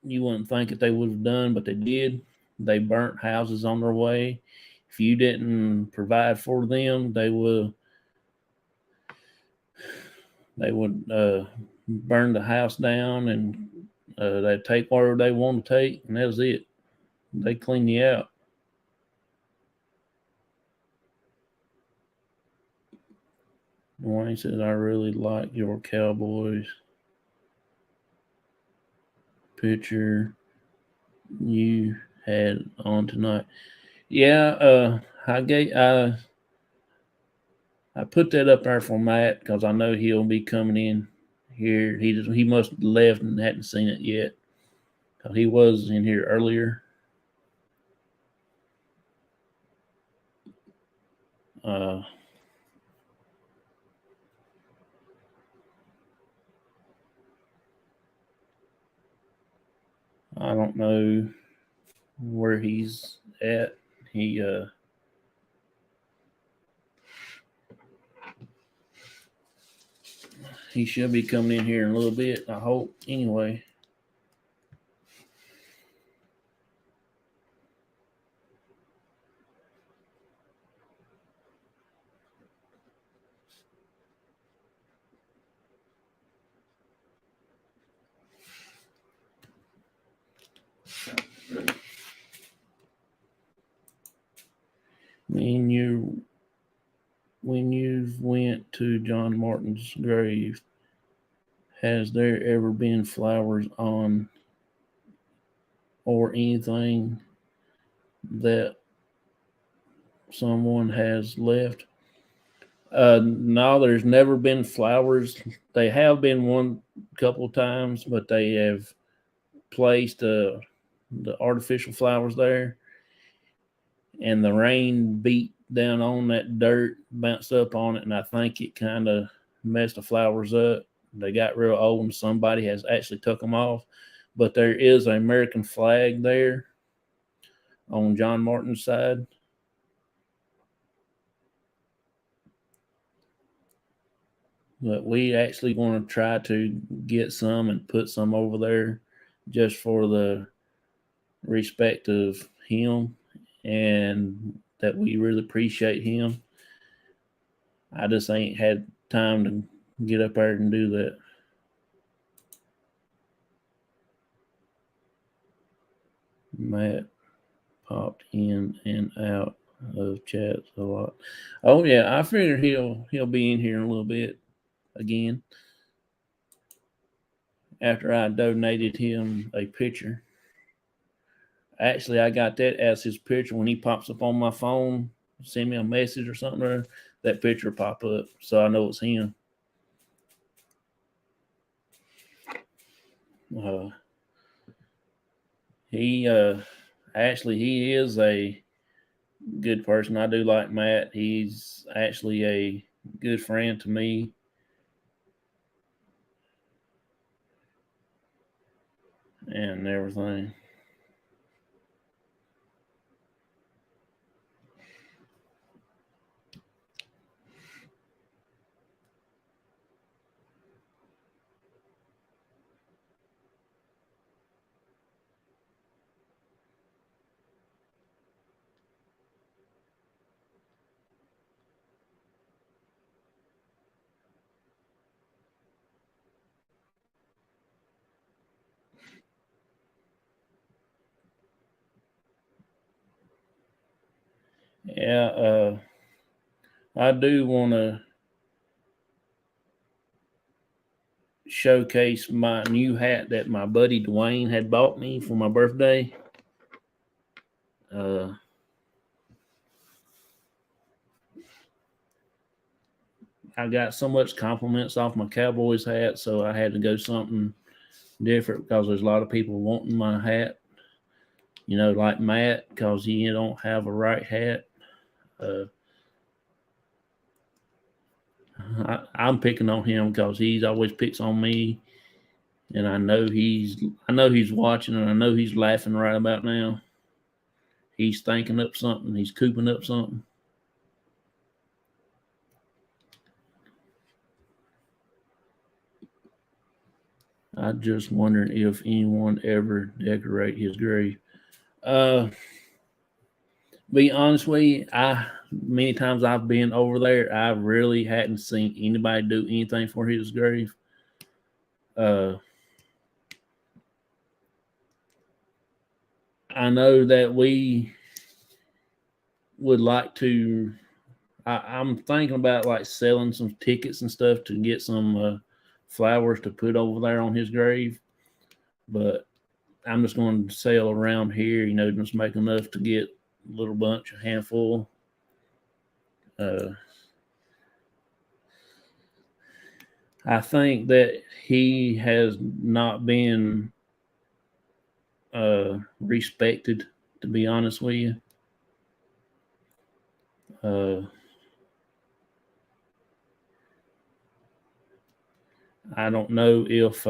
you wouldn't think that they would have done, but they did. They burnt houses on their way. If you didn't provide for them, they would burn the house down, and they'd take whatever they want to take, and that was it. They clean you out. Wayne says, I really like your Cowboys picture you had on tonight. Yeah, I put that up there for Matt because I know he'll be coming in here. He must have left and hadn't seen it yet. He was in here earlier. I don't know where he's at. He should be coming in here in a little bit, I hope. Anyway. When you went to John Martin's grave, has there ever been flowers on or anything that someone has left? No, there's never been flowers. They have been one couple of times, but they have placed the artificial flowers there, and the rain beat down on that dirt, bounced up on it, and I think it kind of messed the flowers up. They got real old, and somebody has actually took them off. But there is an American flag there on John Martin's side. But we actually want to try to get some and put some over there just for the respect of him and that we really appreciate him. I just ain't had time to get up there and do that. Matt popped in and out of chats a lot. Oh yeah, I figured he'll be in here in a little bit again after I donated him a picture. Actually, I got that as his picture when he pops up on my phone, send me a message or something, or that picture pop up, so I know it's him. He is a good person. I do like Matt. He's actually a good friend to me. And everything. Yeah, I do want to showcase my new hat that my buddy Dwayne had bought me for my birthday. I got so much compliments off my Cowboys hat, so I had to go something different because there's a lot of people wanting my hat. You know, like Matt, because he don't have a right hat. I'm picking on him because he's always picks on me, and I know he's watching, and I know he's laughing right about now. He's thinking up something. He's cooping up something. I just wondering if anyone ever decorate his grave. Be honest with you, many times I've been over there, I really hadn't seen anybody do anything for his grave. I know that we would like to. I'm thinking about like selling some tickets and stuff to get some flowers to put over there on his grave, but I'm just going to sell around here. You know, just make enough to get a little bunch, a handful. I think that he has not been respected, to be honest with you. I don't know if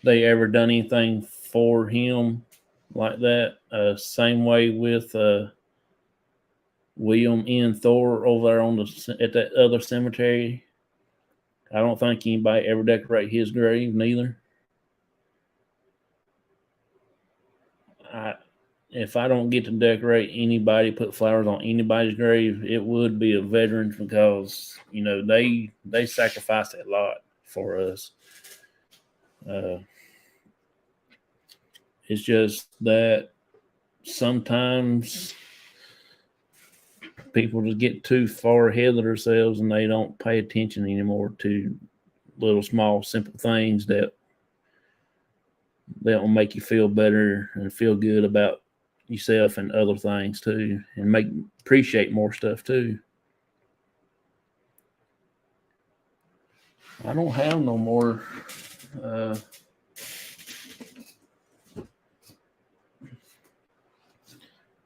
they ever done anything for him like that. Same way with William N. Thor over there at that other cemetery. I don't think anybody ever decorate his grave neither. If I don't get to decorate anybody, put flowers on anybody's grave, it would be a veteran because, you know, they sacrificed a lot for us. It's just that sometimes people just get too far ahead of themselves and they don't pay attention anymore to little small simple things that will make you feel better and feel good about yourself and other things too, and appreciate more stuff too. I don't have no more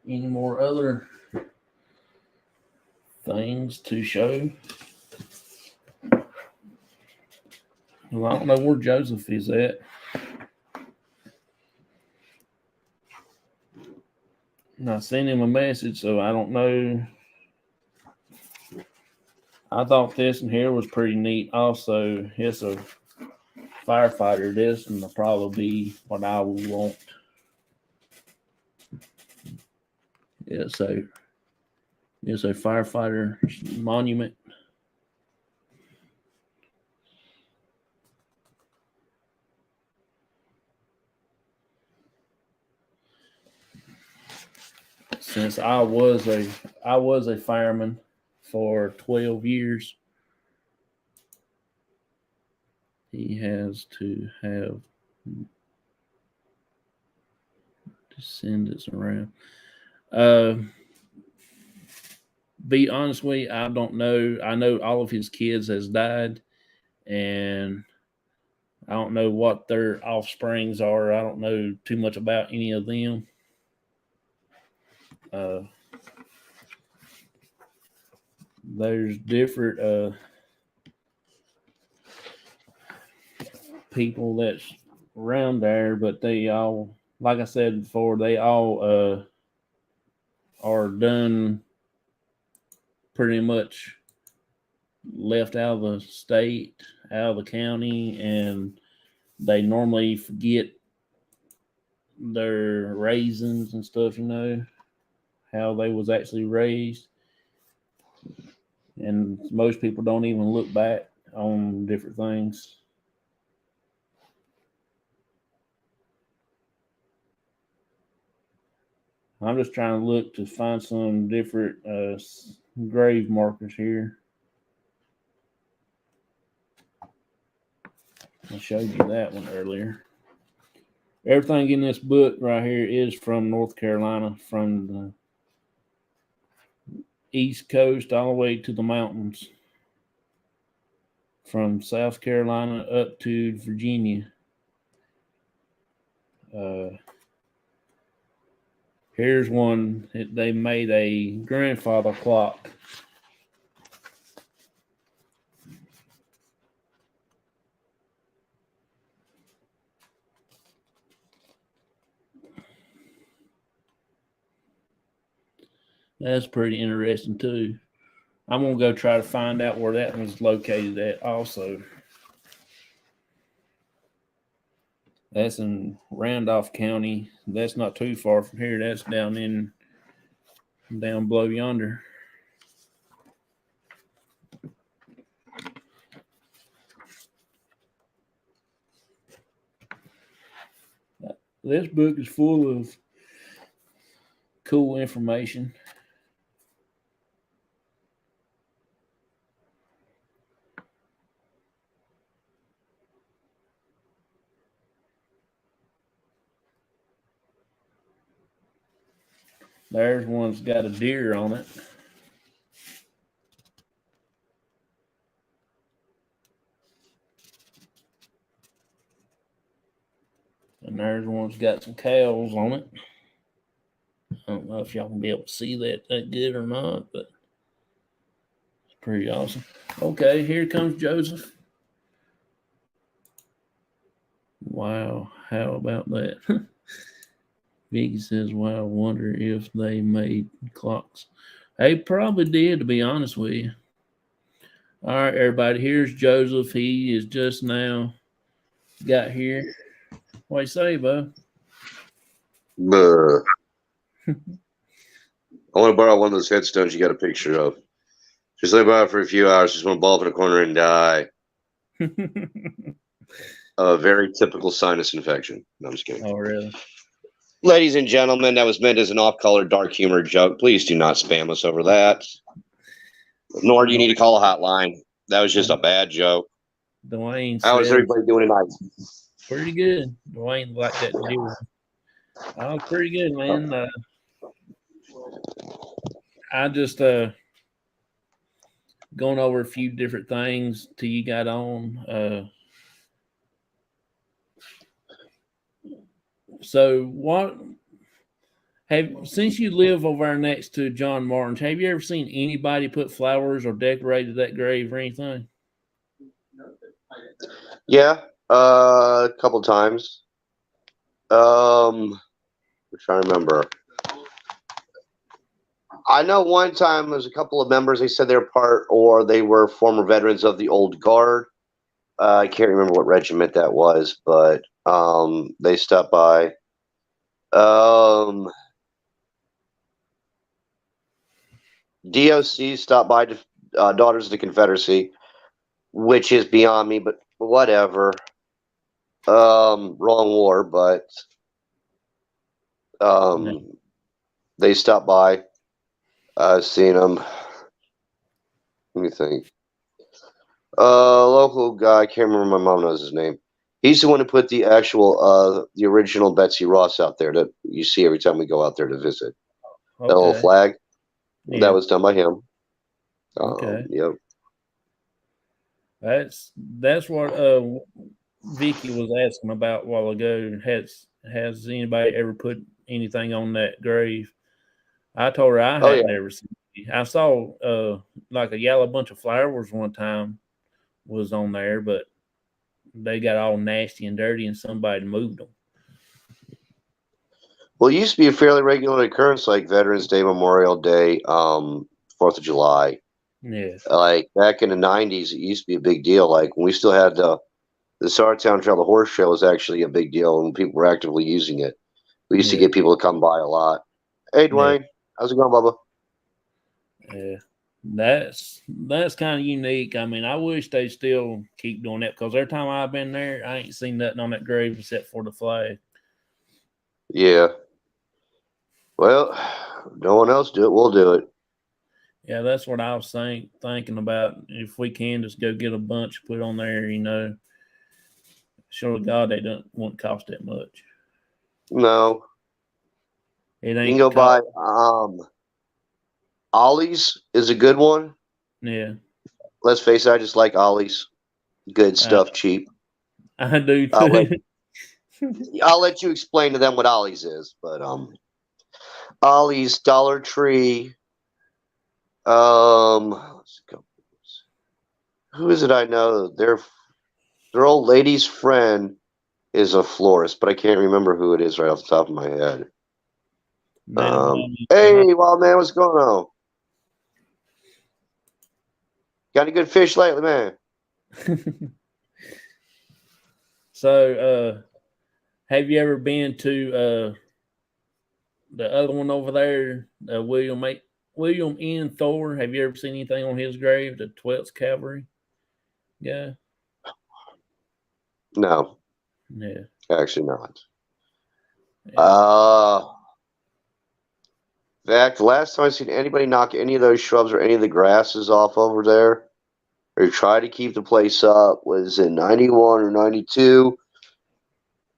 any more other things to show. Well, I don't know where Joseph is at. And I sent him a message, so I don't know. I thought this in here was pretty neat. Also, it's a firefighter. This and will probably be what I would want. Yeah, so it's a firefighter monument. Since I was a fireman for 12 years, he has to have descendants around. Be honest with you, I don't know. I know all of his kids has died, and I don't know what their offsprings are. I don't know too much about any of them. There's different people that's around there, but they all, like I said before, they all are done pretty much left out of the state, out of the county, and they normally forget their raisins and stuff, how they was actually raised. And most people don't even look back on different things. I'm just trying to look to find some different grave markers here. I showed you that one earlier. Everything in this book right here is from North Carolina, from the East Coast all the way to the mountains, from South Carolina up to Virginia. Here's one. They made a grandfather clock. That's pretty interesting too. I'm gonna go try to find out where that one's located at also. That's in Randolph County. That's not too far from here. That's down below yonder. This book is full of cool information. There's one's got a deer on it. And there's one's got some cows on it. I don't know if y'all can be able to see that good or not, but it's pretty awesome. Okay, here comes Joseph. Wow, how about that? Vicky says, wow, I wonder if they made clocks. They probably did, to be honest with you. All right, everybody, here's Joseph. He is just now got here. What do you say, bud? I want to borrow one of those headstones you got a picture of. Just lay by for a few hours, just want to ball up in a corner and die. A very typical sinus infection. No, I'm just kidding. Oh, really? Ladies and gentlemen, that was meant as an off-color dark humor joke. Please do not spam us over that. Nor do you need to call a hotline. That was just a bad joke. Dwayne How is everybody doing tonight? Pretty good. Dwayne liked that deal. Oh, pretty good, man. I just going over a few different things till you got on. So what since you live over there next to John Martin's, have you ever seen anybody put flowers or decorated that grave or anything? Yeah, a couple times. I'm trying to remember. I know one time there's a couple of members. They said they're part or they were former veterans of the old guard. I can't remember what regiment that was, but they stopped by. DOC stopped by Daughters of the Confederacy, which is beyond me, but whatever. Wrong war, but they stopped by. I've seen them. Let me think. Local guy, I can't remember. My mom knows his name. He's the one who put the actual, the original Betsy Ross out there that you see every time we go out there to visit. Okay. That little flag. Yeah. That was done by him. Okay. Yep. That's what Vicky was asking about a while ago. Has anybody ever put anything on that grave? I told her I hadn't ever seen it. I saw like a yellow bunch of flowers one time was on there, but they got all nasty and dirty and somebody moved them. Well, it used to be a fairly regular occurrence, like Veterans Day, Memorial Day, 4th of July. Yeah. Like back in the 90s, it used to be a big deal. Like when we still had the Sartown Trail, the horse show was actually a big deal and people were actively using it. We used to get people to come by a lot. Hey, Dwayne, how's it going, Bubba? Yeah, that's kind of unique. I mean, I wish they still keep doing that because every time I've been there, I ain't seen nothing on that grave except for the flag. Yeah. Well, no one else do it. We'll do it. Yeah, that's what I was thinking about. If we can just go get a bunch, put on there, sure to God they won't cost that much. No. It ain't. You can go buy Ollie's is a good one. Yeah. Let's face it, I just like Ollie's. Good stuff, cheap. I do too. I'll let you explain to them what Ollie's is, but Ollie's, Dollar Tree. Let's go. Who is it? I know their old lady's friend is a florist, but I can't remember who it is right off the top of my head. Hey, wild man, what's going on? Got any good fish lately, man? So, have you ever been to the other one over there, William N. Thor? Have you ever seen anything on his grave, the 12th Cavalry? Yeah. No. Yeah. Actually not. Yeah. In fact, the last time I seen anybody knock any of those shrubs or any of the grasses off over there, or try to keep the place up, was in 91 or 92.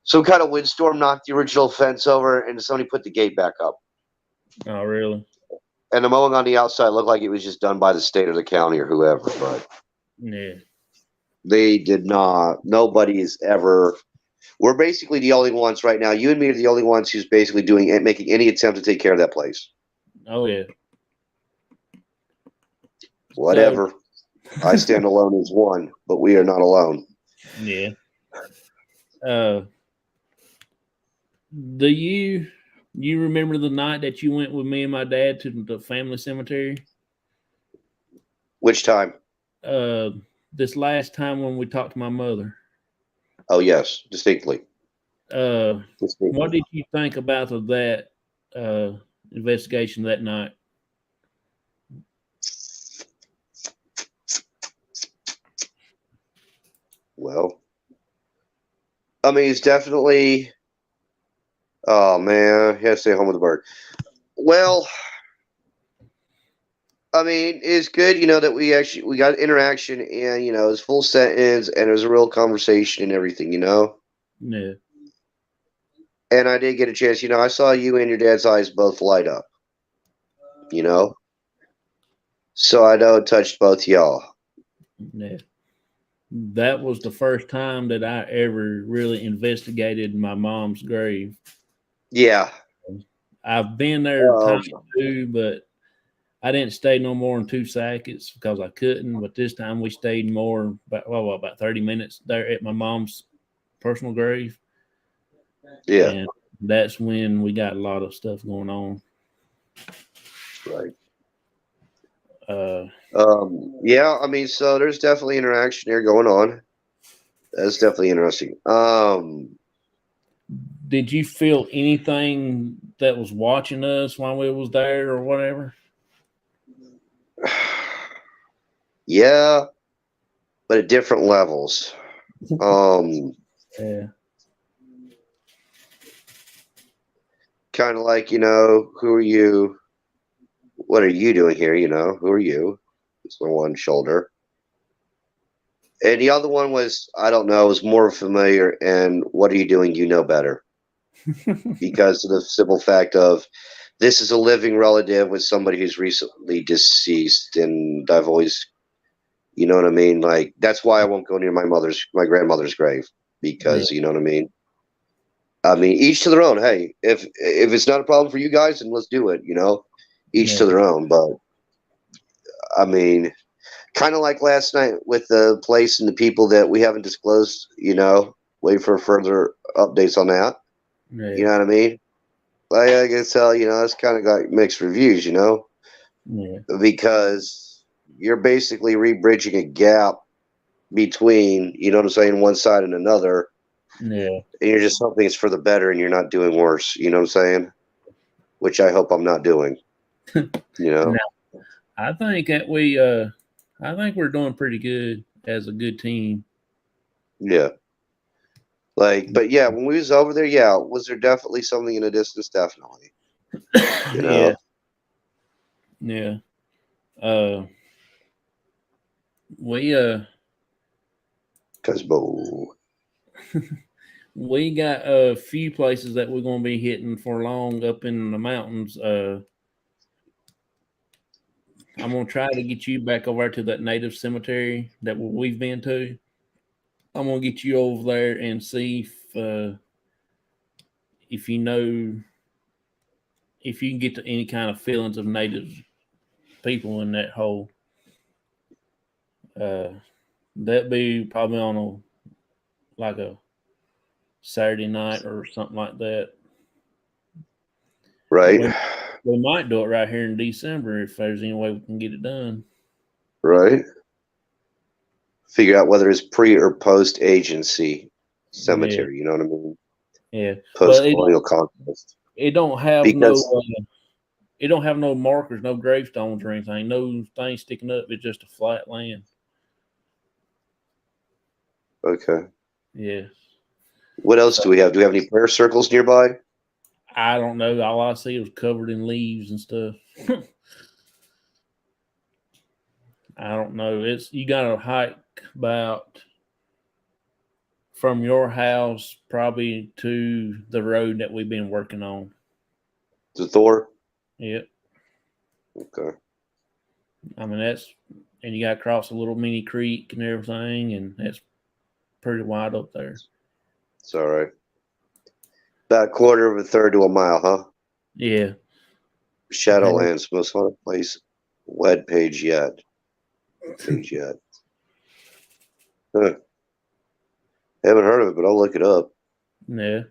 Some kind of windstorm knocked the original fence over, and somebody put the gate back up. Oh, really? And the mowing on the outside looked like it was just done by the state or the county or whoever, but yeah, they did not. Nobody is ever. We're basically the only ones right now. You and me are the only ones who's basically making any attempt to take care of that place. Oh, yeah. Whatever. I stand alone as one, but we are not alone. Yeah. Do you remember the night that you went with me and my dad to the family cemetery? Which time? This last time when we talked to my mother. Oh, yes, distinctly. What did you think about that investigation that night? Well, I mean, it's definitely. Oh man, I gotta stay home with the bird. Well, I mean, it's good, that we got interaction and it's full sentence and it was a real conversation and everything, Yeah. And I did get a chance, I saw you and your dad's eyes both light up, so I know it touched both y'all. Yeah. That was the first time that I ever really investigated my mom's grave. Yeah. I've been there times too, but I didn't stay no more than 2 seconds because I couldn't. But this time we stayed more, about 30 minutes there at my mom's personal grave. Yeah. And that's when we got a lot of stuff going on. Right. Uh, Yeah, I mean, so there's definitely interaction here going on. That's definitely interesting. did you feel anything that was watching us while we was there or whatever? Yeah, but at different levels. Yeah. Kind of like, who are you? What are you doing here? Who are you? It's the one shoulder. And the other one was, I don't know, was more familiar. And what are you doing? You know better. Because of the simple fact of this is a living relative with somebody who's recently deceased. And I've always, you know what I mean? Like, that's why I won't go near my grandmother's grave. Because, you know what I mean? I mean, each to their own. Hey, if it's not a problem for you guys, then let's do it. Each Yeah. to their own. But I mean, kind of like last night with the place and the people that we haven't disclosed. Wait for further updates on that. Yeah. You know what I mean? Like I can tell, it's kind of got mixed reviews. Yeah. Because you're basically rebridging a gap between, you know what I'm saying, one side and another. Yeah. And you're just hoping it's for the better and you're not doing worse. You know what I'm saying? Which I hope I'm not doing. Now, I think that I think we're doing pretty good as a good team. Yeah. But yeah, when we was over there, yeah, was there definitely something in the distance? Definitely. Yeah. Yeah. Uh, we Cause boo. we got a few places that we're gonna be hitting for long up in the mountains. I'm gonna try to get you back over to that native cemetery that we've been to. I'm gonna get you over there and see if you know if you can get to any kind of feelings of native people in that hole. Uh, that'd be probably on a Saturday night or something like that. Right. We might do it right here in December if there's any way we can get it done. Right. Figure out whether it's pre or post agency Yeah, cemetery. You know what I mean? yeah. Post colonial conquest. It don't have Because it don't have no markers, no gravestones or anything, no thing sticking up. It's just a flat land. okay. Yeah. What else So do we have? Do we have any prayer circles nearby? I don't know. All I see was covered in leaves and stuff. I don't know. It's you got to hike about from your house probably to the road that we've been working on. To Thor? Yep. Okay. I mean and you got to cross a little mini creek and everything, and that's pretty wide up there. It's all right. About a quarter of a third to a mile, huh? Yeah. Shadowlands, most haunted place web page yet. Huh. Haven't heard of it, but I'll look it up. Yeah.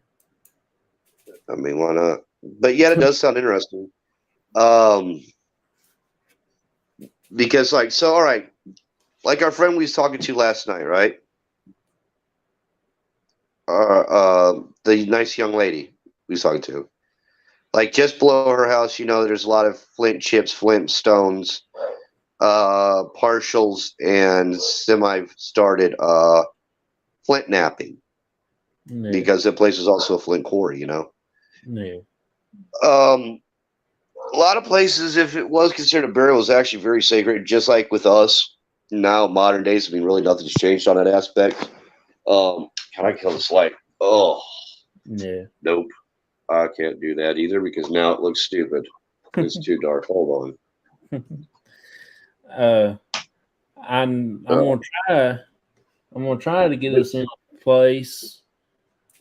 I mean, why not? But yeah, it does sound interesting. Um, because all right, like our friend we was talking to last night, right? The nice young lady we was talking to. Like just below her house, there's a lot of flint chips, flint stones, partials, and semi-started flint napping Yeah. because the place is also a flint quarry. Yeah. A lot of places, if it was considered a burial, was actually very sacred, just like with us. Now, modern days, I mean, really nothing's changed on that aspect. Can I kill this light? Oh, Yeah. nope. I can't do that either because now it looks stupid. It's too dark. Hold on. I'm gonna try to get us in a place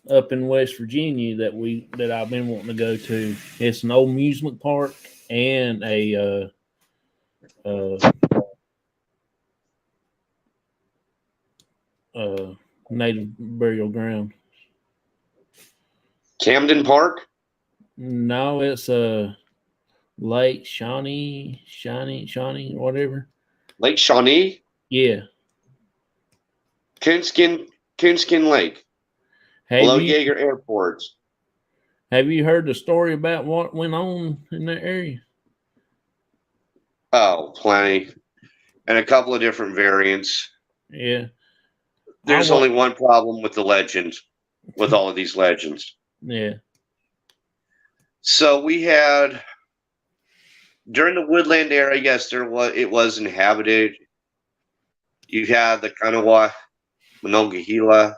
up in West Virginia that I've been wanting to go to. It's an old amusement park and a native burial ground. Camden Park? No, it's Lake Shawnee, whatever. Lake Shawnee, Yeah. Coonskin Lake, Have below you Yeager Airport. have you heard the story about what went on in that area? Oh, plenty, and a couple of different variants. Yeah. There's only one problem with the legend, with all of these legends. Yeah. So we had during the woodland era, yes, it was inhabited. You had the Kanawha, Monongahela,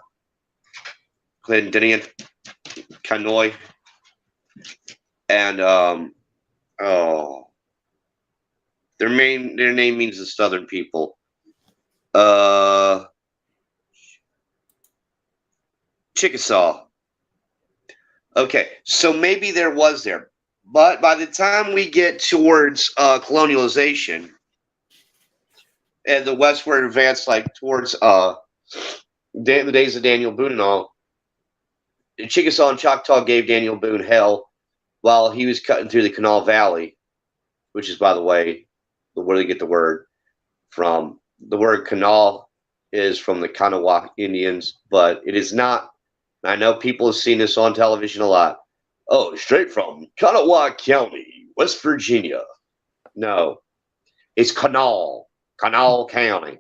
Clendenin, Kanoi, and oh, their name means the southern people. Chickasaw. Okay, so maybe there was there, but by the time we get towards colonialization and the westward advance, like towards the days of Daniel Boone and all, Chickasaw and Choctaw gave Daniel Boone hell while he was cutting through the Kanawha Valley, which is, by the way, where they get the word from. The word Kanawha is from the Kanawha Indians, but it is not. I know people have seen this on television a lot. Oh, straight from Kanawha County, West Virginia. No, it's Kanawha County.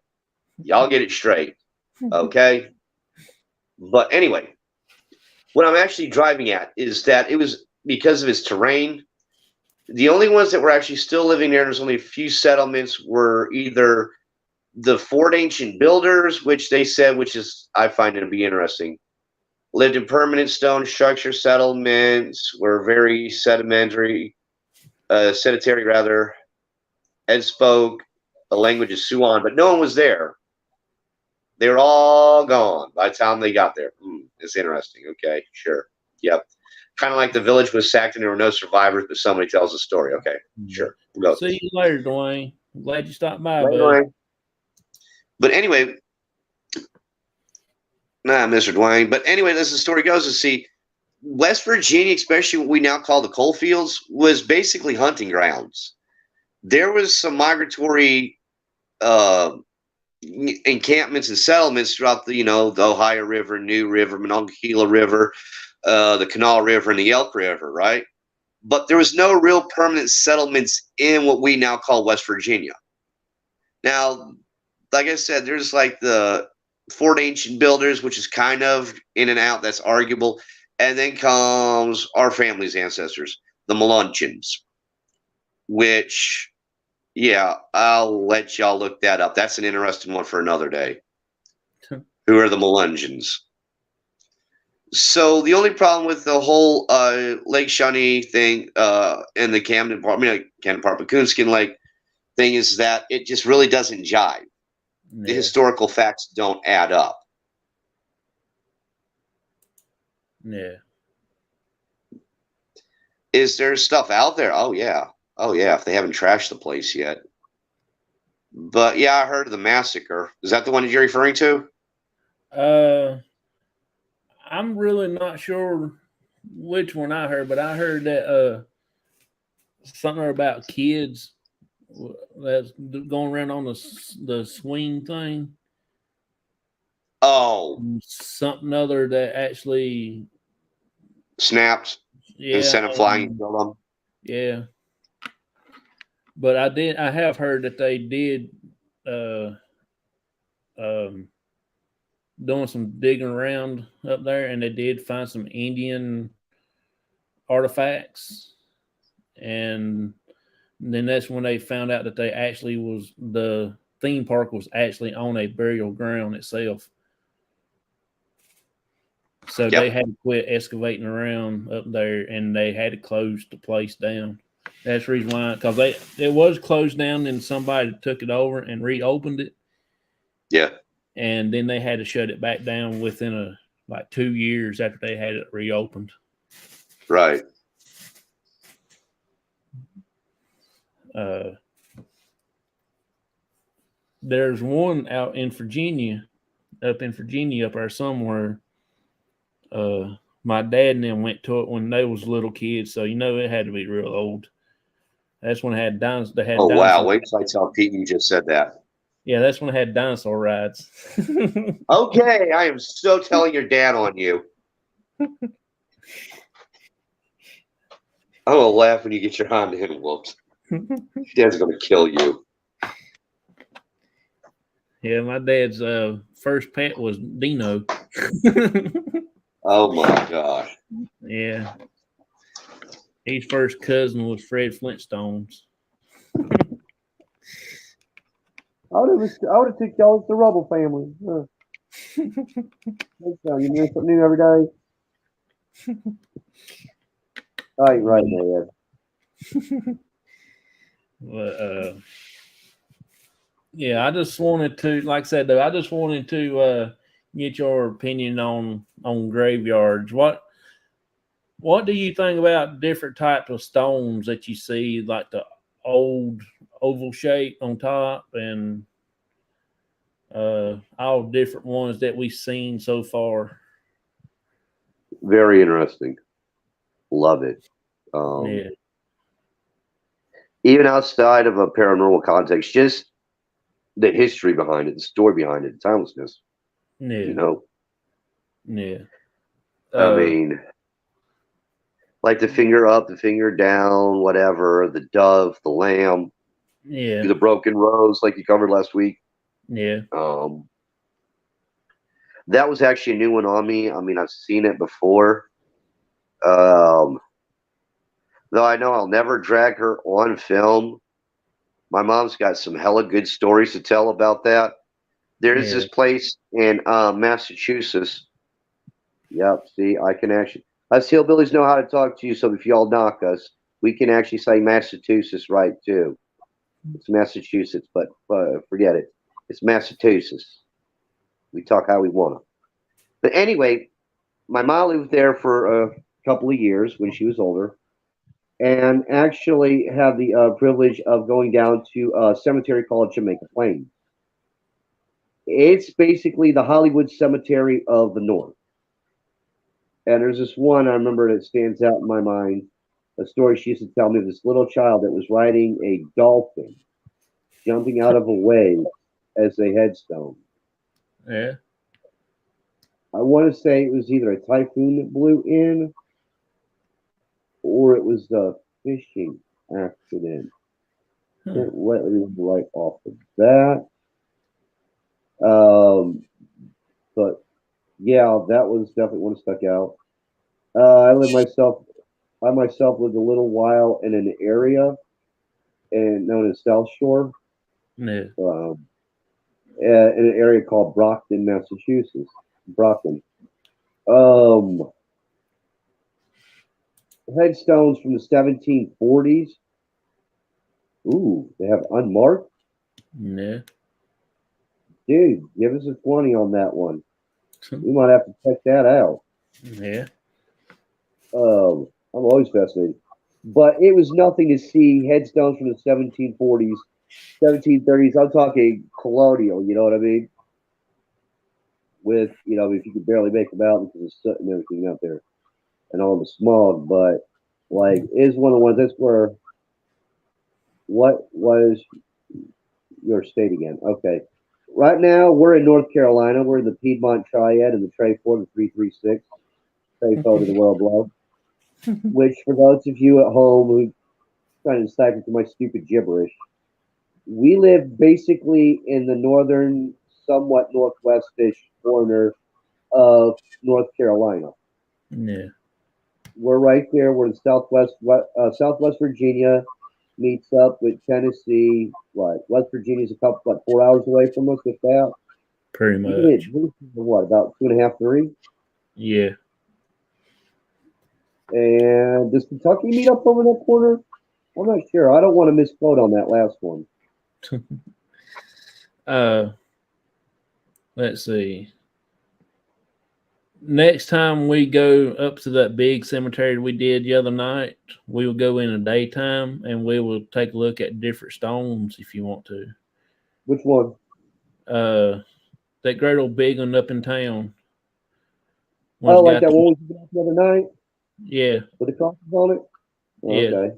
Y'all get it straight, okay? But anyway, what I'm actually driving at is that it was because of its terrain. The only ones that were actually still living there, there's only a few settlements, were either the Fort Ancient Builders, which they said, which is, I find it to be interesting, lived in permanent stone structure settlements, were very sedentary rather, and spoke a language of Siouan, but no one was there. They were all gone by the time they got there. It's interesting. Okay, sure. Yep. Kind of like the village was sacked and there were no survivors, but somebody tells a story. Okay, sure. We'll go. See you later, Dwayne. I'm glad you stopped by, Anyway. bud. But anyway, Mr. Dwayne. But anyway, as the story goes, see, West Virginia, especially what we now call the coal fields, was basically hunting grounds. There was some migratory encampments and settlements throughout the Ohio River, New River, Monongahela River, the Kanawha River, and the Elk River, right? But there was no real permanent settlements in what we now call West Virginia. Now, like I said, there's like the Fort Ancient Builders, which is kind of in and out. That's arguable. And then comes our family's ancestors, the Melungeons, which, yeah, I'll let y'all look that up. That's an interesting one for another day. Who are the Melungeons? So the only problem with the whole Lake Shawnee thing and the Camden Park, Coonskin Lake thing is that it just really doesn't jive. Yeah. The historical facts don't add up. Yeah. Is there stuff out there? Oh yeah. If they haven't trashed the place yet. But yeah, I heard of the massacre. Is that the one that you're referring to? I'm really not sure which one I heard, but I heard that something about kids that's going around on the swing thing. Oh, something other that actually snapped. Yeah, instead of flying and kill them. Yeah, but I have heard that they did doing some digging around up there, and they did find some Indian artifacts, and then that's when they found out that the theme park was actually on a burial ground itself. So they had to quit excavating around up there, and they had to close the place down. That's the reason why, because it was closed down, and somebody took it over and reopened it. Yeah. And then they had to shut it back down within 2 years after they had it reopened. Right. There's one out in Virginia, up there somewhere. My dad and them went to it when they was little kids, so it had to be real old. That's when it had dinosaurs. They had Oh, wow. dinosaur. Wait till I tell Pete you just said that. Yeah, that's when it had dinosaur rides. Okay, I am so telling your dad on you. I'm going to laugh when you get your Honda hit whooped. Dad's going to kill you. Yeah, my dad's first pet was Dino. Oh, my gosh. Yeah. His first cousin was Fred Flintstones. I would have took y'all as the Rubble family. Huh. You learn something new every day. I ain't right, man. But, yeah, I just wanted to, like I said, though, I just wanted to get your opinion on graveyards. What do you think about different types of stones that you see, like the old oval shape on top and all different ones that we've seen so far? Very interesting. Love it. Yeah. Even outside of a paranormal context, just the history behind it, the story behind it, the timelessness. Yeah. You know? Yeah. I mean, like the finger up, the finger down, whatever, the dove, the lamb, yeah. the broken rose, like you covered last week. Yeah. That was actually a new one on me. I mean, I've seen it before. Though I know I'll never drag her on film. My mom's got some hella good stories to tell about that. There's this place in Massachusetts. Yep, see, I can actually. Us hillbillies know how to talk to you, so if y'all knock us, we can actually say Massachusetts right too. It's Massachusetts, but forget it. It's Massachusetts. We talk how we want to. But anyway, my mom lived there for a couple of years when she was older, and actually had the privilege of going down to a cemetery called Jamaica Plain. It's basically the Hollywood Cemetery of the North. And there's this one I remember that stands out in my mind, a story she used to tell me of this little child that was riding a dolphin jumping out of a wave as a headstone. Yeah. I want to say it was either a typhoon that blew in or it was a fishing accident. Can't right off of that. But yeah, that was definitely one that stuck out. I myself lived a little while in an area known as South Shore, Yeah. in an area called Brockton, Massachusetts. Brockton. Headstones from the 1740s. Ooh, they have unmarked. Yeah. Dude, give us a 20 on that one. We might have to check that out. Yeah. I'm always fascinated. But it was nothing to see headstones from the 1740s, 1730s. I'm talking colonial, you know what I mean? With, if you could barely make them out because of soot and everything out there and all the smog. But, like, is one of the ones that's where, what was your state again? Okay. Right now, we're in North Carolina. We're in the Piedmont Triad and the Trey-4, the 336. Trey-4 to the world below. Which, for those of you at home who trying to decipher through my stupid gibberish, we live basically in the northern, somewhat northwestish corner of North Carolina. Yeah. We're right there. We're in Southwest Virginia meets up with Tennessee. What? West Virginia's a couple, 4 hours away from us, with that. Pretty much. What, about 2.5, 3? Yeah. And does Kentucky meet up over that corner? I'm not sure. I don't want to misquote on that last one. Let's see. Next time we go up to that big cemetery we did the other night, we will go in the daytime and we will take a look at different stones if you want to. Which one? That great old big one up in town. Oh, like that one we did the other night? Yeah. With the crosses on it? Oh, yeah. Okay.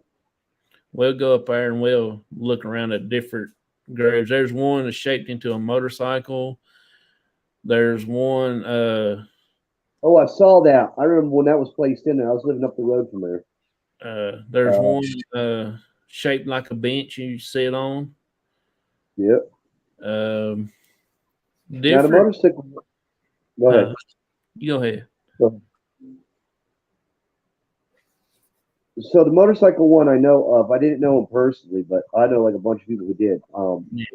we'll go up there and we'll look around at different graves. There's one that's shaped into a motorcycle. There's one. Oh, I saw that. I remember when that was placed in there. I was living up the road from there. There's one shaped like a bench you sit on. Yep. Now the Different. motorcycle. Go ahead. You go ahead. So the motorcycle one I know of. I didn't know him personally, but I know like a bunch of people who did. Yeah.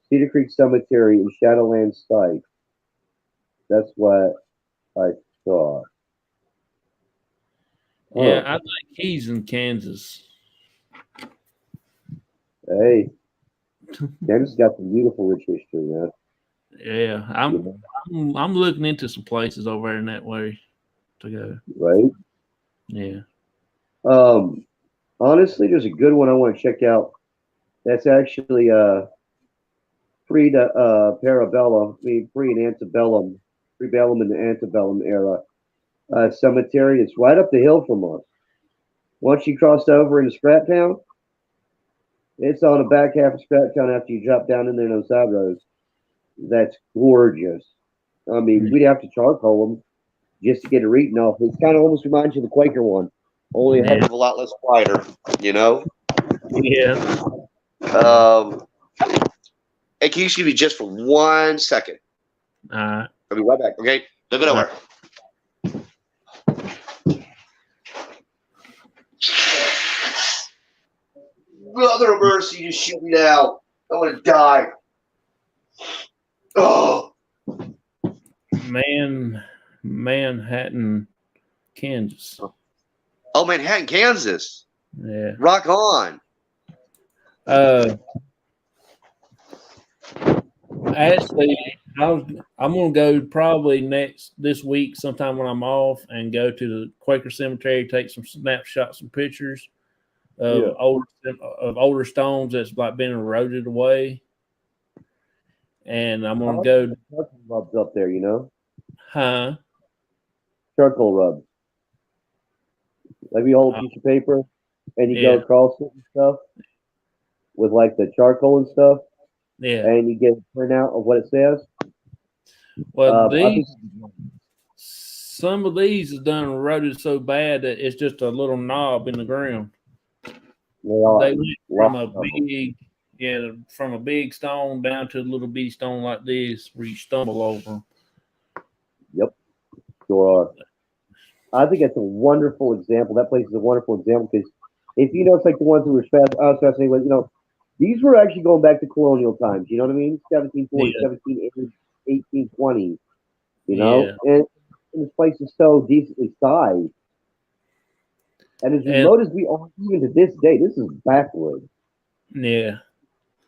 Cedar Creek Cemetery in Shadowland site. That's what I saw. Yeah, I think he's in Kansas. Hey, Kansas got some beautiful rich history, man. Yeah, I'm looking into some places over there in that way to go. Right? Yeah. Honestly, there's a good one I want to check out. That's actually pre to parabellum, I mean pre and antebellum, prebellum and the antebellum era cemetery. It's right up the hill from us. Once you cross over into Scrap Town, it's on the back half of Scrap Town after you drop down in there in those side roads. That's gorgeous. I mean, we'd have to charcoal them just to get a reading off. It kind of almost reminds you of the Quaker one, only a heck of a lot less quieter, you know? Yeah. Hey, can you excuse me just for 1 second? All right. I'll be right back, okay? Look it over. Mother of mercy, just shoot me now. I want to die. Oh. Manhattan, Kansas. Oh, Manhattan, Kansas. Yeah. Rock on. Actually, I'm gonna go probably this week sometime when I'm off and go to the Quaker Cemetery, take some snapshots, some pictures of older stones that's like been eroded away. And I'm gonna go charcoal rubs up there, you know? Huh? Charcoal rubs. Like you hold a piece of paper and you go across it and stuff with like the charcoal and stuff. Yeah. And you get a printout of what it says. Well, some of these is done eroded so bad that it's just a little knob in the ground. They went from a big stone down to a little bitty stone like this where you stumble over them. Yep, sure are. I think it's a wonderful example. That place is a wonderful example because if you know, it's like the ones who were fascinating with, you know, these were actually going back to colonial times. You know what I mean? 1740, 1780, 1820. You know, and this place is so decently sized. And as remote as we are, even to this day, this is backward. Yeah.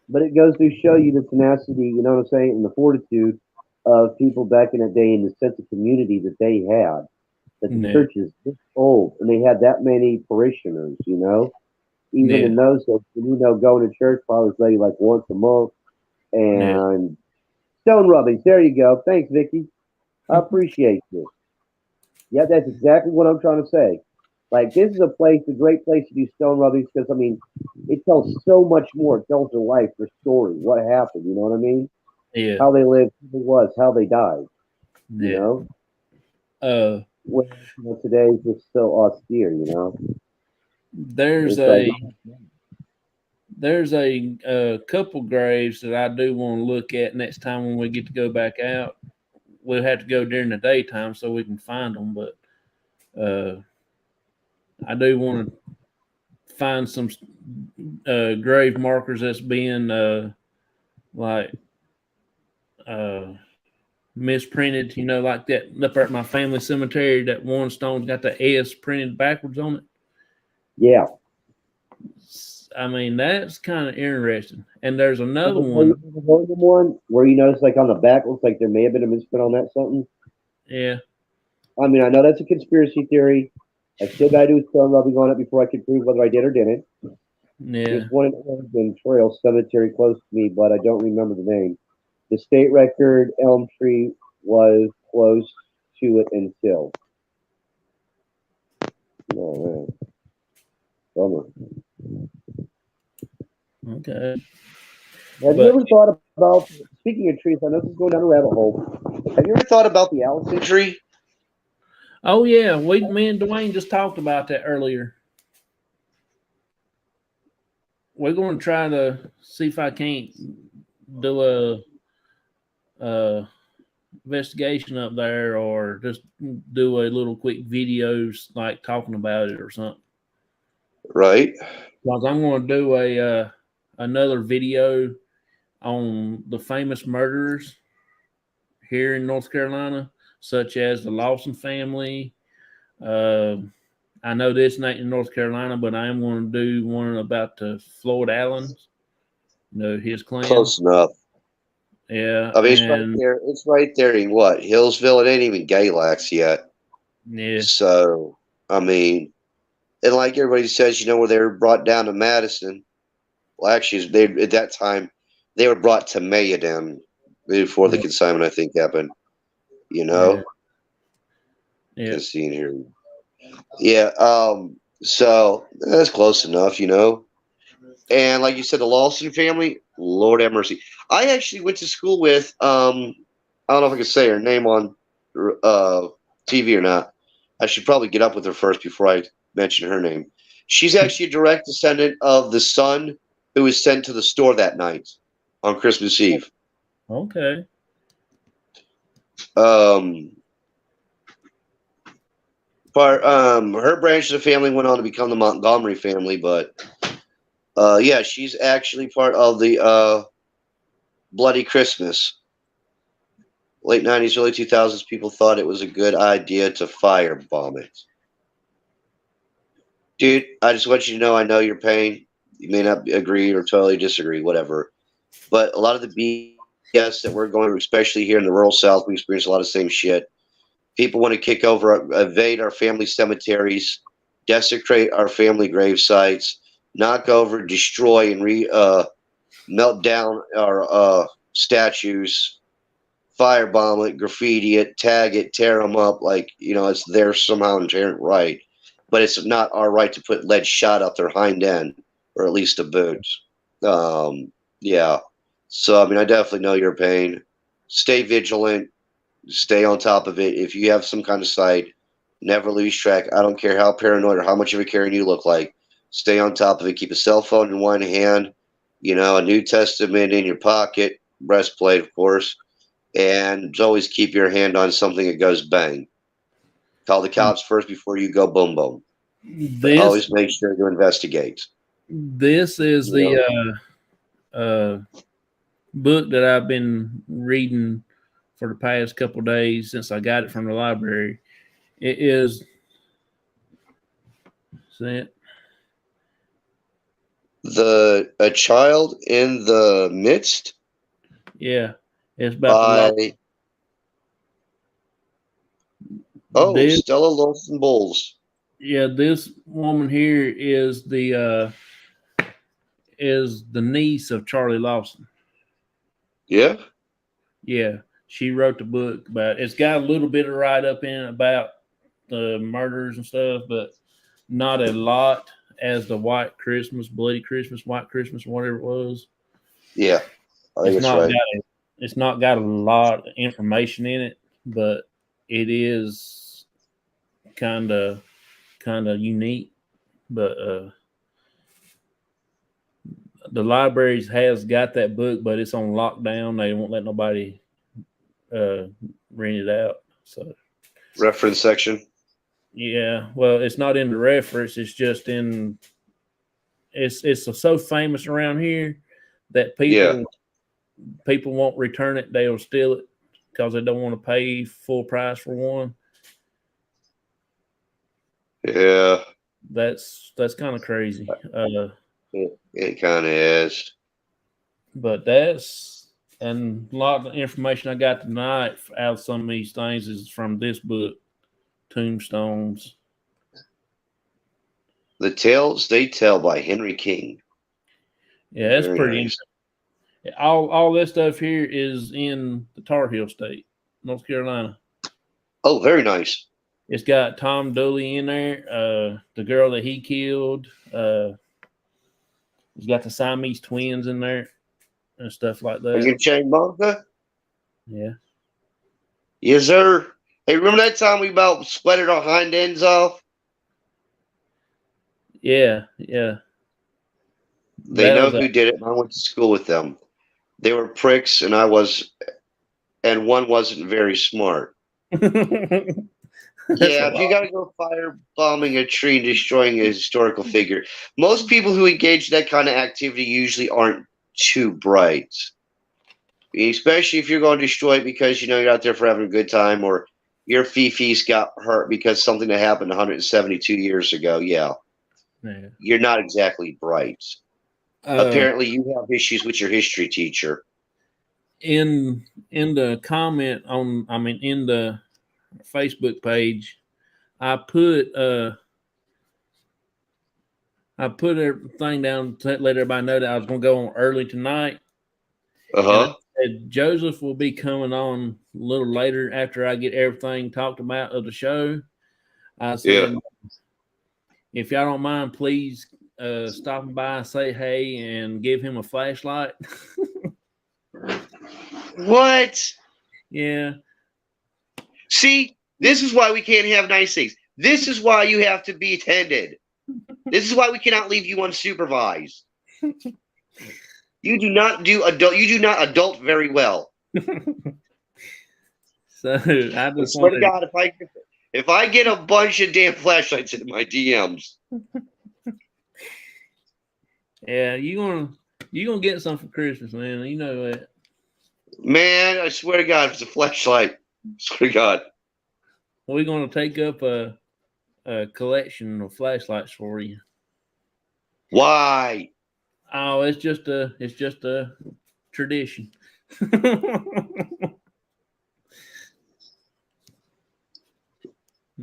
But it goes to show you the tenacity, you know what I'm saying, and the fortitude of people back in the day and the sense of community that they had. That the church is this old and they had that many parishioners, you know. Even in those days, you know, going to church probably like once a month. And stone rubbings, there you go. Thanks, Vicky. I appreciate you. Yeah, that's exactly what I'm trying to say. Like, this is a great place to do stone rubbings because, I mean, it tells so much more. It tells their life, their story, what happened, you know what I mean? Yeah. How they lived, who it was, how they died, you know? Well, you know, today is just so austere, you know? There's a couple graves that I do want to look at next time when we get to go back out. We'll have to go during the daytime so we can find them, but I do want to find some grave markers that's being misprinted, you know, like that up at my family cemetery, that one stone's got the S printed backwards on it. Yeah. I mean, that's kind of interesting. And there's another one where you notice, like on the back, looks like there may have been a misprint on that something. Yeah. I mean, I know that's a conspiracy theory. I still got to do stone rubbing on it before I can prove whether I did or didn't. Yeah. There's one in Oregon Trail Cemetery close to me, but I don't remember the name. The state record elm tree was close to it until. Oh man, bummer. Okay. Have you ever thought about, speaking of trees, I know this is going down a rabbit hole. Have you ever thought about the Allison tree? Oh yeah, me and Dwayne just talked about that earlier. We're going to try to see if I can't do a investigation up there, or just do a little quick videos like talking about it or something. Right. Because I'm going to do a another video on the famous murderers here in North Carolina, such as the Lawson family. I know this ain't in North Carolina, but I am going to do one about the Floyd Allens, his clan. Close enough. Yeah, I mean, it's right there. It's right there in what? Hillsville. It ain't even Galax yet. Yeah. So, I mean, and like everybody says, where they were brought down to Madison. Well, actually, they at that time they were brought to Mayodan before the consignment, I think, happened. Yeah. Can see in here. Yeah. So that's close enough, And like you said, the Lawson family. Lord have mercy. I actually went to school with. I don't know if I can say her name on TV or not. I should probably get up with her first before I mention her name. She's actually a direct descendant of the son who was sent to the store that night on Christmas Eve. Okay. Her branch of the family went on to become the Montgomery family, but yeah, she's actually part of the Bloody Christmas. Late 90s, early 2000s, people thought it was a good idea to firebomb it. Dude, I just want you to know I know your pain. You may not agree or totally disagree, whatever. But a lot of the BS that we're going through, especially here in the rural South, we experience a lot of the same shit. People want to kick over, invade our family cemeteries, desecrate our family grave sites, knock over, destroy, and melt down our statues, firebomb it, graffiti it, tag it, tear them up like, it's their somehow inherent right. But it's not our right to put lead shot up their hind end, or at least a boot. Yeah. So, I mean, I definitely know your pain. Stay vigilant. Stay on top of it. If you have some kind of sight, never lose track. I don't care how paranoid or how much of a Karen you look like. Stay on top of it. Keep a cell phone in one hand, a New Testament in your pocket, breastplate, of course, and always keep your hand on something that goes bang. Call the cops first before you go boom boom. But always make sure to investigate. This is the book that I've been reading for the past couple of days since I got it from the library. It is A Child in the Midst. Yeah, it's about Stella Lawson Bowles. Yeah, this woman here is the niece of Charlie Lawson. Yeah. Yeah, she wrote the book about. It's got a little bit of write up in it about the murders and stuff, but not a lot as the White Christmas, Bloody Christmas, White Christmas, whatever it was. Yeah, I think it's right. It's not got a lot of information in it, but it is kind of unique. But the libraries has got that book, but it's on lockdown. They won't let nobody rent it out. So reference section. Yeah, well, it's not in the reference. It's just in. It's so famous around here that people won't return it. They'll steal it because they don't want to pay full price for one. Yeah, that's kind of crazy. It kind of is. But that's, and a lot of the information I got tonight out of some of these things is from this book, Tombstones. The Tales They Tell by Henry King. Yeah, that's pretty interesting. All this stuff here is in the Tar Heel State, North Carolina. Oh, very nice. It's got Tom Dooley in there, the girl that he killed. He's got the Siamese twins in there and stuff like Are you that. chain Monka? Yeah. Yes, sir. Hey, remember that time we about sweated our hind ends off? Yeah. Yeah. They That know was who did it, and I went to school with them. They were pricks, and and one wasn't very smart. That's a Yeah, if you lot. got to go fire bombing a tree and destroying a historical figure, most people who engage in that kind of activity usually aren't too bright. Especially if you're going to destroy it because you're out there for having a good time, or your fifis got hurt because something that happened 172 years ago. Yeah, Yeah. you're not exactly bright. Apparently, you have issues with your history teacher. In the comment on, I mean, in the Facebook page, I put everything down to let everybody know that I was going to go on early tonight. And I said Joseph will be coming on a little later after I get everything talked about of the show. I said, if y'all don't mind, please stopping by, say hey, and give him a flashlight. What? Yeah. See, this is why we can't have nice things. This is why you have to be attended. This is why we cannot leave you unsupervised. You do not adult very well. So I I just swear to wanted. God, if I get a bunch of damn flashlights into my DMs, Yeah, you gonna get some for Christmas, man. You know that. man, I swear to God, if it's a flashlight, I swear to God. We're gonna take up a collection of flashlights for you. Why? Oh, it's just a tradition.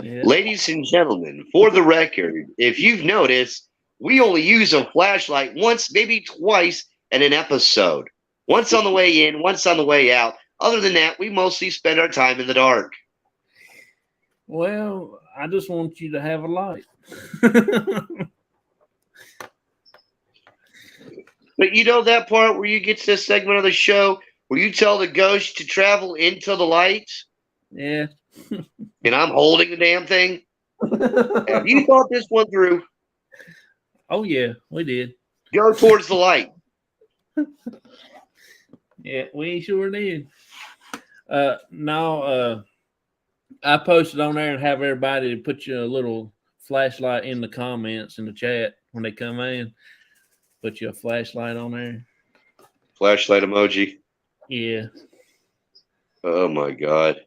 Yeah. Ladies and gentlemen, for the record, if you've noticed, we only use a flashlight once, maybe twice in an episode. Once on the way in, once on the way out. Other than that, we mostly spend our time in the dark. Well, I just want you to have a light. But you know that part where you get to this segment of the show where you tell the ghost to travel into the light? Yeah. And I'm holding the damn thing? Have you thought this one through? Oh yeah, we did. Go towards the light. Yeah, we sure did. No, I posted on there and have everybody put you a little flashlight in the comments in the chat when they come in. Put you a flashlight on there. Flashlight emoji. Yeah. Oh my God.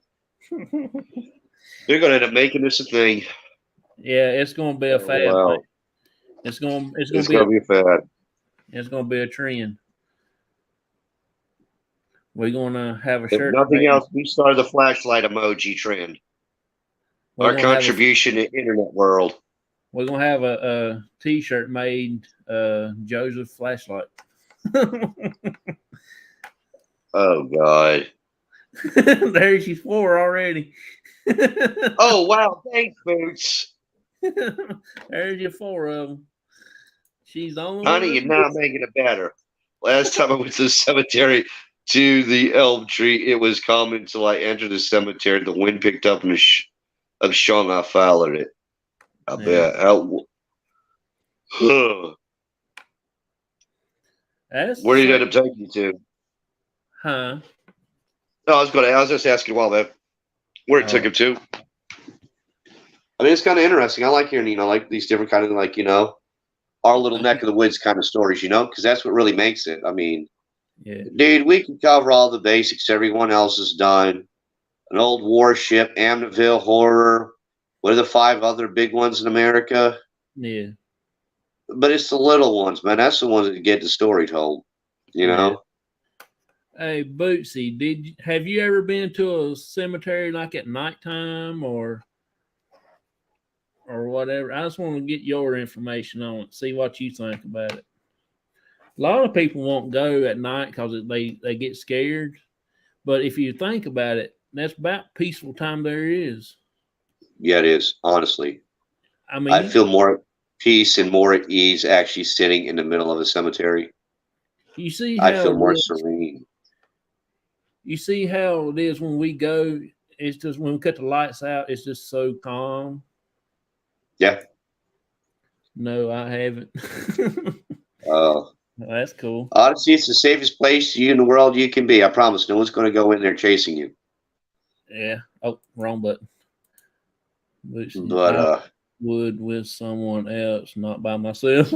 They're gonna end up making this a thing. Yeah, it's gonna be a fad. Wow. Thing. It's gonna It's gonna be a fad. It's gonna be a trend. We're gonna have a If shirt. nothing made. else, we started the flashlight emoji trend. Our contribution to internet world. We're gonna have a T-shirt made. Joseph flashlight. Oh God. There's your 4 already. Oh wow! Thanks, Boots. There's your 4 of them. She's the only Honey, one. you're not making it better. Last time I went to the cemetery to the elm tree, it was common till I entered the cemetery. The wind picked up and a song I followed it. I bet. Where did it end up taking you to? Huh? No, I was just asking a while back where it took him to. I mean, it's kind of interesting. I like hearing, like these different kind of, our little neck of the woods kind of stories, because that's what really makes it. I mean, yeah, dude, we can cover all the basics everyone else has done. An old warship, Amityville Horror. What are the 5 other big ones in America? Yeah. But it's the little ones, man. That's the ones that get the story told, Yeah. Hey, Bootsy, have you ever been to a cemetery like at nighttime or whatever? I just want to get your information on it, see what you think about it. A lot of people won't go at night because they get scared. But if you think about it, that's about peaceful time there is. Yeah, it is. Honestly, I mean, I feel more peace and more at ease actually sitting in the middle of a cemetery. You see I how feel more it is- serene. you see how it is when we go. It's just when we cut the lights out. It's just so calm. Yeah. No, I haven't. That's cool. Honestly, it's the safest place you in the world you can be. I promise. No one's going to go in there chasing you. Yeah. Oh, wrong button. Which But I would with someone else, not by myself.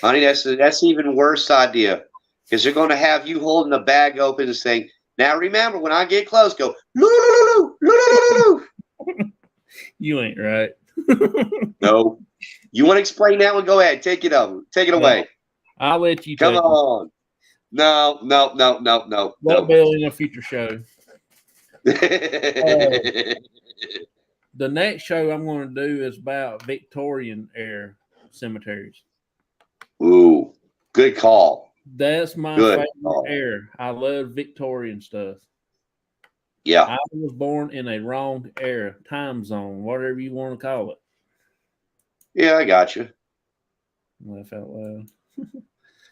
honey, that's even worse idea because they're going to have you holding the bag open and saying, "Now remember, when I get close, go loo. You ain't right. No, you want to explain that one? Go ahead, take it over, take it away. I'll let you Come take on. No. That bell in a future show. The next show I'm going to do is about Victorian era cemeteries. Ooh, good call. That's my Good favorite call. era. I love Victorian stuff. Yeah. I was born in a wrong era, time zone, whatever you want to call it. Yeah, I got you. Laugh out loud.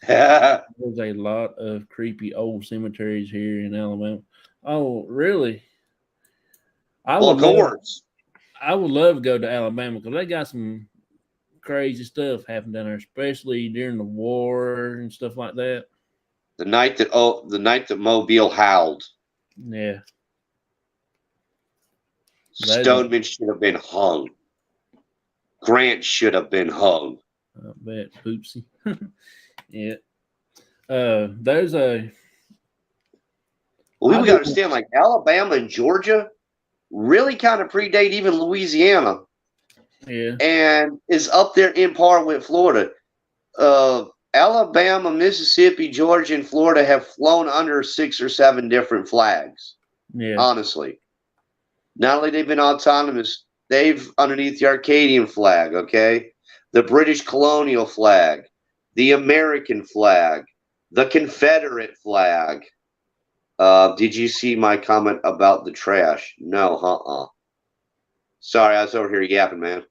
There's a lot of creepy old cemeteries here in Alabama. Oh, really? I would love to go to Alabama because they got some crazy stuff happened down there, especially during the war and stuff like that. The night that Mobile howled. Yeah. Stoneman should have been hung. Grant should have been hung. I bet. Oopsie. Yeah. There's a. Well, we got to understand, like Alabama and Georgia really kind of predate even Louisiana. Yeah. And is up there in par with Florida. Alabama, Mississippi, Georgia, and Florida have flown under 6 or 7 different flags. Yeah. Honestly. Not only they've been autonomous, they've underneath the Arcadian flag, okay? The British colonial flag, the American flag, the Confederate flag. Did you see my comment about the trash? No, Sorry, I was over here yapping, man.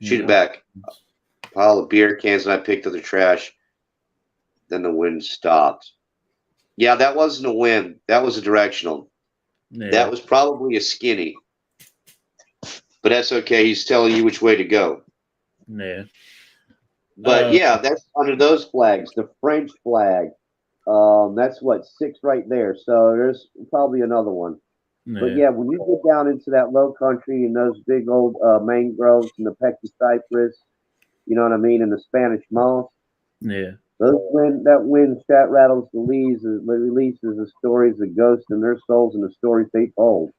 Shoot it back. Pile of beer cans, and I picked up the trash. Then the wind stopped. Yeah, that wasn't a wind. That was a directional. Yeah. That was probably a skinny. But that's okay. He's telling you which way to go. Yeah. But yeah, that's under those flags. The French flag. That's what, 6 right there. So there's probably another one. Yeah. But yeah, when you get down into that low country and those big old mangroves and the Pecty cypress, you know what I mean, and the Spanish moss. Yeah. That wind rattles the leaves, it releases the stories of ghosts and their souls and the stories they told.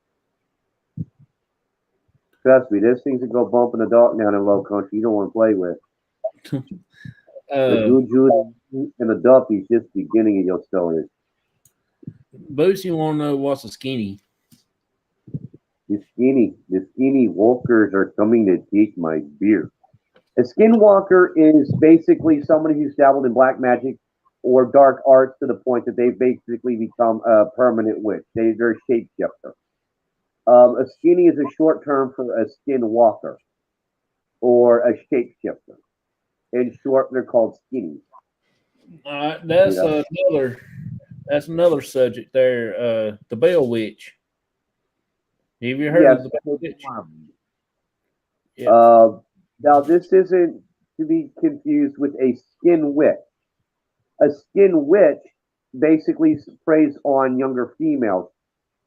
Trust me, there's things that go bump in the dark down in low country you don't want to play with. The juju and the duffy is just the beginning of your story. Boots, you want to know what's a skinny? The skinny walkers are coming to take my beer. A skinwalker is basically somebody who's dabbled in black magic or dark arts to the point that they've basically become a permanent witch. They're a shapeshifter. A skinny is a short term for a skinwalker or a shapeshifter. In short, they're called skinnies. That's another subject there. The Bell Witch. Have you heard of the Bell Witch? Yeah. Now, this isn't to be confused with a skin witch. A skin witch basically preys on younger females,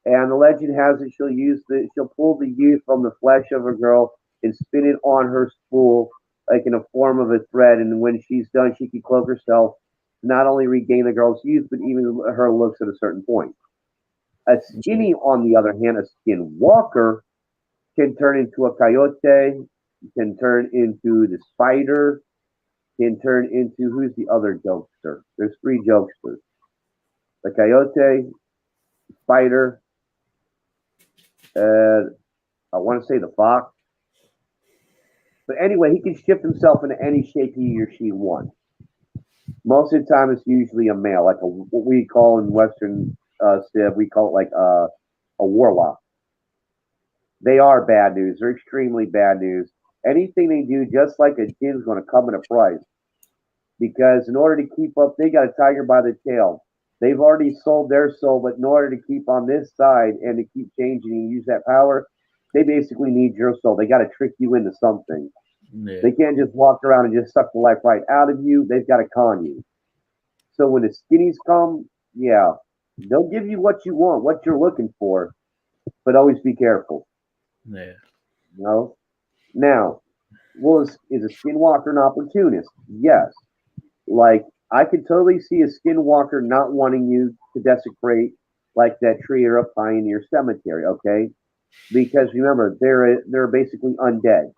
and the legend has it she'll pull the youth from the flesh of a girl and spin it on her spool like in a form of a thread. And when she's done, she can cloak herself to not only regain the girl's youth, but even her looks at a certain point. A skinny, on the other hand, a skin walker, can turn into a coyote, can turn into the spider, can turn into, who's the other jokester? There's 3 jokesters. The coyote, spider, and I want to say the fox. But anyway, he can shift himself into any shape he or she wants. Most of the time, it's usually a male, like what we call in Western Civ, we call it like a warlock. They are bad news. They're extremely bad news. anything they do, just like a gin, is going to come at a price. Because in order to keep up, they got a tiger by the tail. They've already sold their soul, but in order to keep on this side and to keep changing and use that power, they basically need your soul. They got to trick you into something. Yeah. They can't just walk around and just suck the life right out of you. They've got to con you. So when the skinnies come, yeah, they'll give you what you want, what you're looking for, but always be careful. Yeah. You know? Now, is a skinwalker an opportunist? Yes. Like, I could totally see a skinwalker not wanting you to desecrate like that tree or a pioneer cemetery, okay? Because remember, they're basically undead.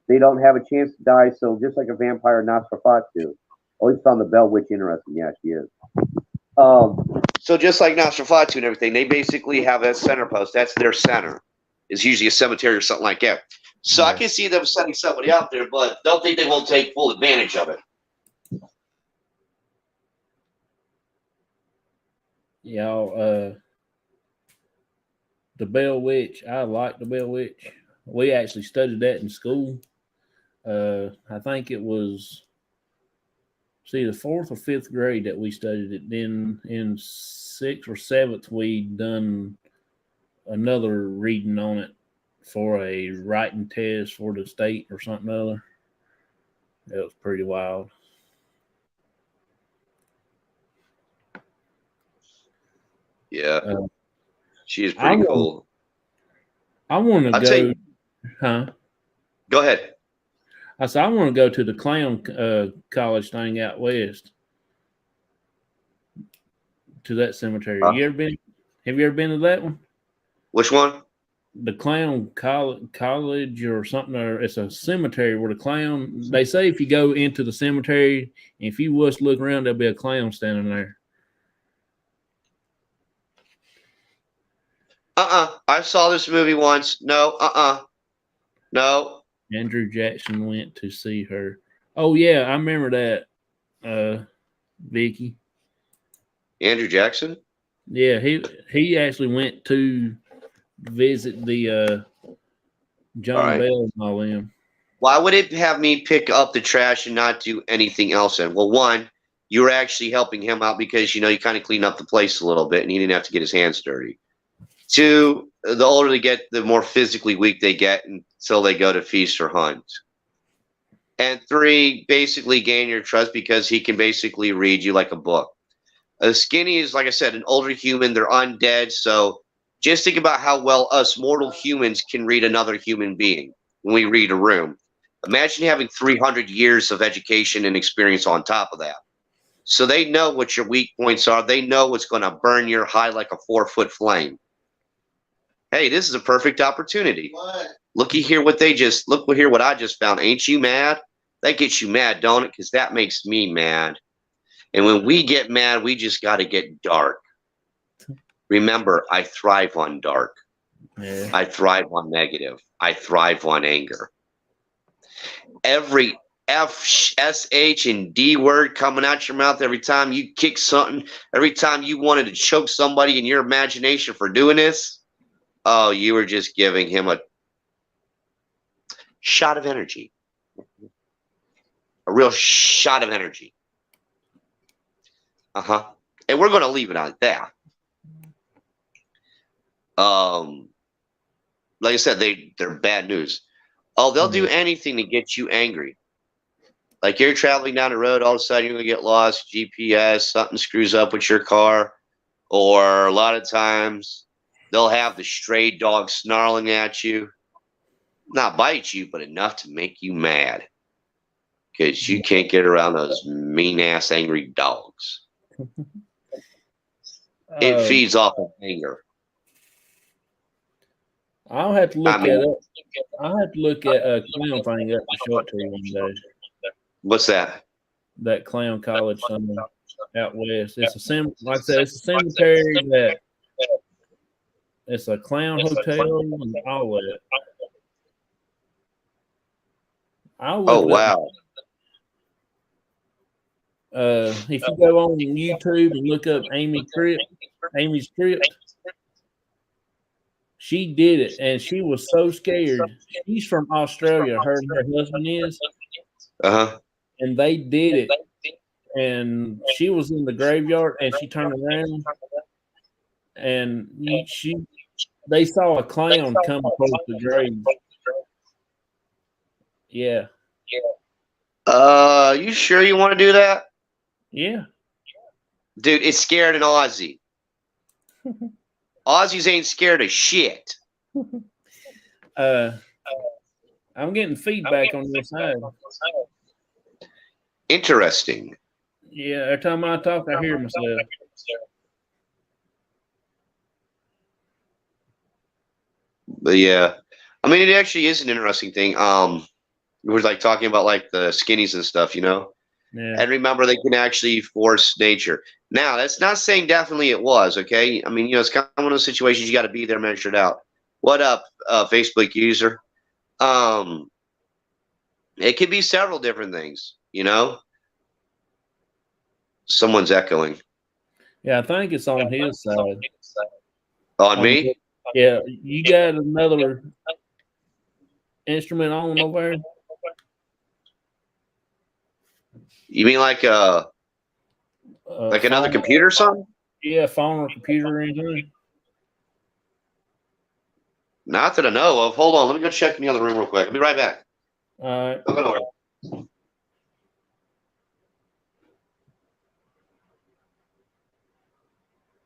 They don't have a chance to die, so just like a vampire Nosferatu. Always found the Bell Witch interesting. Yeah, she is. So just like Nosferatu and everything, they basically have that center post. That's their center. It's usually a cemetery or something like that. So I can see them sending somebody out there, but don't think they won't take full advantage of it. Y'all, the Bell Witch, I like the Bell Witch. We actually studied that in school. I think it was the 4th or 5th grade that we studied it. Then in 6th or 7th, we done another reading on it for a writing test for the state or something other. It was pretty wild. Yeah, she is pretty cool. I want to go. Huh? Go ahead. I said I want to go to the clown college thing out west. To that cemetery. You ever been? Have you ever been to that one? Which one? The clown college or something. Or it's a cemetery where the clown. They say if you go into the cemetery, if you was to look around, there'll be a clown standing there. I saw this movie once. No. No. Andrew Jackson went to see her. Oh yeah, I remember that. Vicky. Andrew Jackson? Yeah, he actually went to visit the John Bell and all them. Why would it have me pick up the trash and not do anything else then? Well, one, you were actually helping him out because, you kind of cleaned up the place a little bit and he didn't have to get his hands dirty. Two, the older they get, the more physically weak they get until they go to feast or hunt. And three, basically gain your trust because he can basically read you like a book. A skinny is, like I said, an older human. They're undead. So just think about how well us mortal humans can read another human being when we read a room. Imagine having 300 years of education and experience on top of that. So they know what your weak points are. They know what's going to burn your hide like a 4-foot flame. Hey, this is a perfect opportunity. Look what I just found. Ain't you mad? That gets you mad, don't it? Because that makes me mad. And when we get mad, we just got to get dark. Remember, I thrive on dark. Yeah. I thrive on negative. I thrive on anger. Every F, S, H, and D word coming out your mouth every time you kick something, every time you wanted to choke somebody in your imagination for doing this, oh, you were just giving him a shot of energy. A real shot of energy. And we're going to leave it at that. Like I said, they're bad news. Oh, they'll do anything to get you angry. Like you're traveling down the road, all of a sudden you're going to get lost, GPS, something screws up with your car. Or a lot of times they'll have the stray dog snarling at you. Not bite you, but enough to make you mad. Because you can't get around those mean-ass angry dogs. It feeds off of anger. I'll have to look that up. I'll have to look at a clown thing up to show it to you one day. What's that? That clown college something out west. It's like I said, it's a cemetery that it's a clown hotel and all that. I'll look it up. Wow. If you go on YouTube and look up Amy's Crypt, She did it, and she was so scared. She's from Australia. Her and her husband is, and they did it. And she was in the graveyard, and she turned around, and they saw a clown come across the grave. Yeah, You sure you want to do that? yeah. Dude, it's scared an Aussie. Aussies ain't scared of shit. I'm getting feedback on your side. Interesting. Yeah, every time I talk, I hear myself. But yeah, I mean, it actually is an interesting thing. We're like talking about like the skinnies and stuff, you know. Yeah. And remember, they can actually force nature. Now, that's not saying definitely it was, okay? I mean, you know, it's kind of one of those situations you got to be there, measured out. What up, Facebook user? It could be several different things, you know? Someone's echoing. Yeah, I think it's on his side. On me? Yeah, you got another instrument on over there? You mean like another phone, computer or something? Yeah, phone or computer or anything. Not that I know of. Hold on, let me go check in the other room real quick. I'll be right back. All right. Don't go nowhere.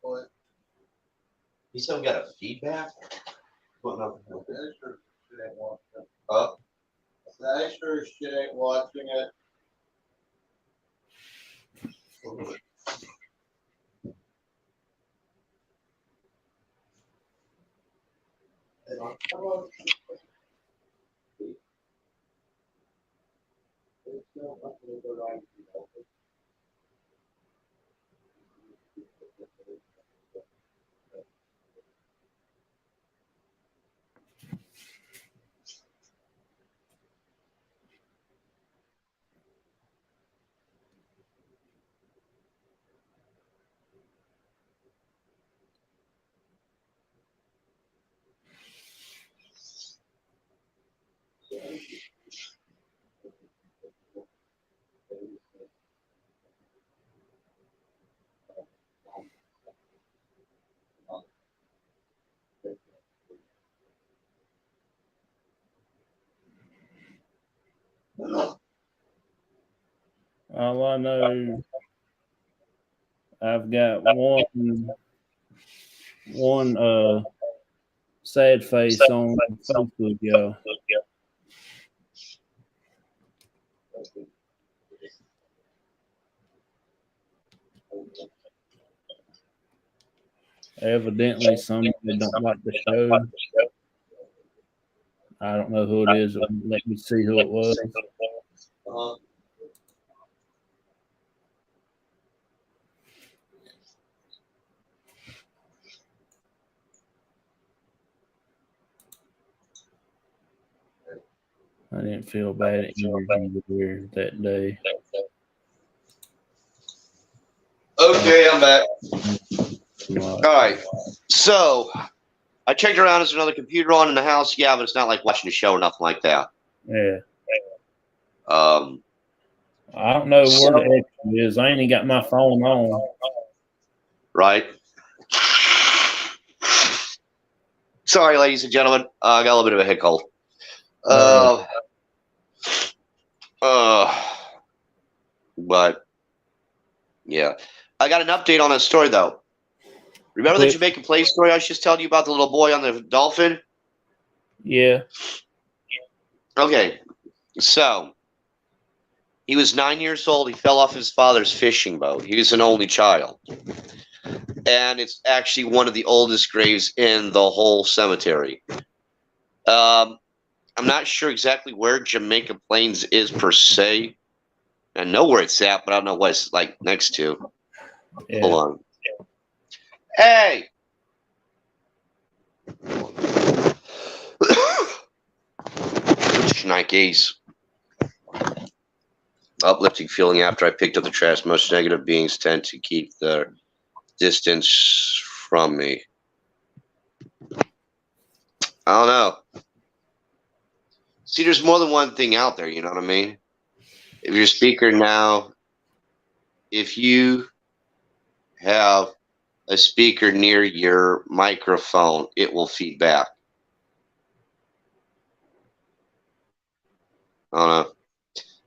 What? You said we got a feedback? What? No. The extra shit ain't watching it. Huh? The extra shit ain't watching it. All I know, I've got one sad face on Facebook, y'all. Evidently, somebody don't like the show. I don't know who it is. Let me see who it was. I didn't feel bad at interview that day. Okay, I'm back. All right. So I checked around. There's another computer on in the house. Yeah, but it's not like watching a show or nothing like that. Yeah. I don't know where the extra is. I ain't even got my phone on. Right. Sorry, ladies and gentlemen. I got a little bit of a head cold. But yeah, I got an update on that story though. Remember the Jamaican Place story I was just telling you about, the little boy on the dolphin? Yeah. Okay, so he was 9 years old. He fell off his father's fishing boat. He was an only child, and it's actually one of the oldest graves in the whole cemetery. I'm not sure exactly where Jamaica Plains is per se. I know where it's at, but I don't know what it's like next to. Yeah. Hold on. Hey! Shnikes. Uplifting feeling after I picked up the trash. Most negative beings tend to keep their distance from me. I don't know. See, there's more than one thing out there. You know what I mean? If you're a speaker now, if you have a speaker near your microphone, it will feed back. I don't know.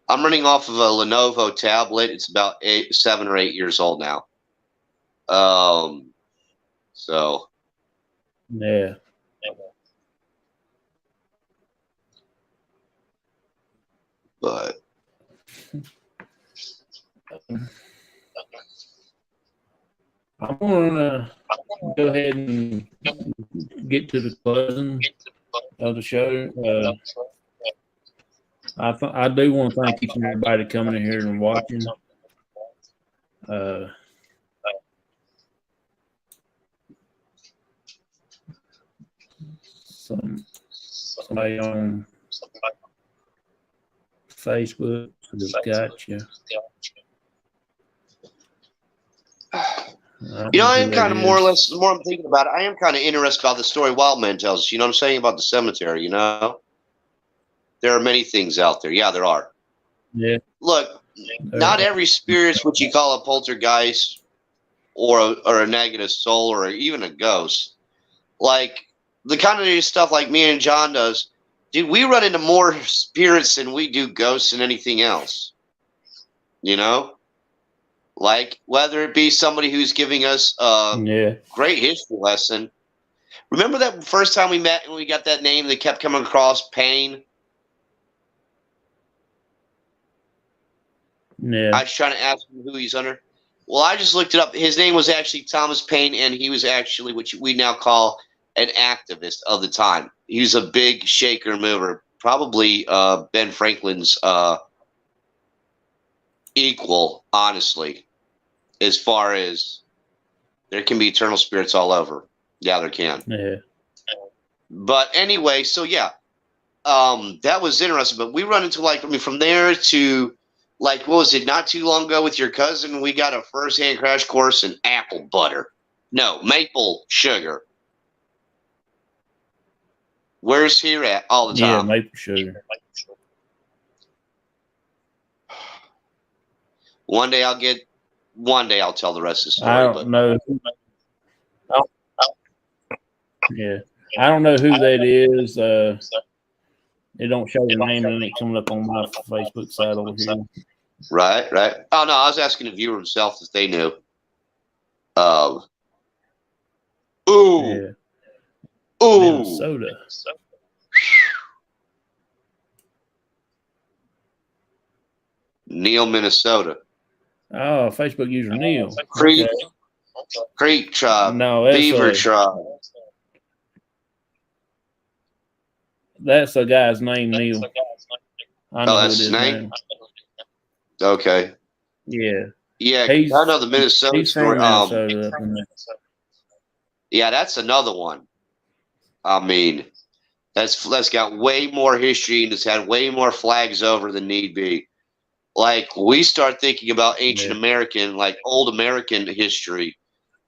I'm running off of a Lenovo tablet. It's about 7 or 8 years old now. So Yeah. but I'm gonna go ahead and get to the closing of the show. I do want to thank each and everybody coming in here and watching. Somebody on Facebook has got you. I am kind of more or less, the more I'm thinking about it, I am kind of interested about the story Wildman tells us. You know what I'm saying about the cemetery, There are many things out there. Yeah, there are. Yeah. Look, not every spirit's what you call a poltergeist or a negative soul or even a ghost. Like, the kind of stuff like me and John does, dude, we run into more spirits than we do ghosts and anything else. Like, whether it be somebody who's giving us a great history lesson. Remember that first time we met and we got that name that kept coming across, Payne? Yeah. I was trying to ask him who he's under. Well, I just looked it up. His name was actually Thomas Payne, and he was actually what we now call an activist of the time. He was a big shaker mover, probably Ben Franklin's equal, honestly, as far as there can be eternal spirits all over. Yeah, there can. Yeah. But anyway, so yeah, that was interesting. But we run into from there to what was it? Not too long ago with your cousin, we got a first-hand crash course in apple butter. No, maple sugar. Where's here at all the time? Yeah, maple sugar. One day I'll tell the rest of the story. I don't know. Yeah, I don't know who that is. It don't show the name and it coming up on my Facebook side over here. Right. Oh no, I was asking the viewer himself if they knew. Yeah. Minnesota. Neil, Minnesota. Oh, Facebook user Neil. Creek Tribe. No, Beaver Tribe. That's a guy's name, Neil. I know that's his name? Now. Okay. Yeah. Yeah, I know the Minnesota he's story. From Minnesota. Yeah, that's another one. I mean, that's got way more history and it's had way more flags over than need be. Like, we start thinking about ancient American, old American history.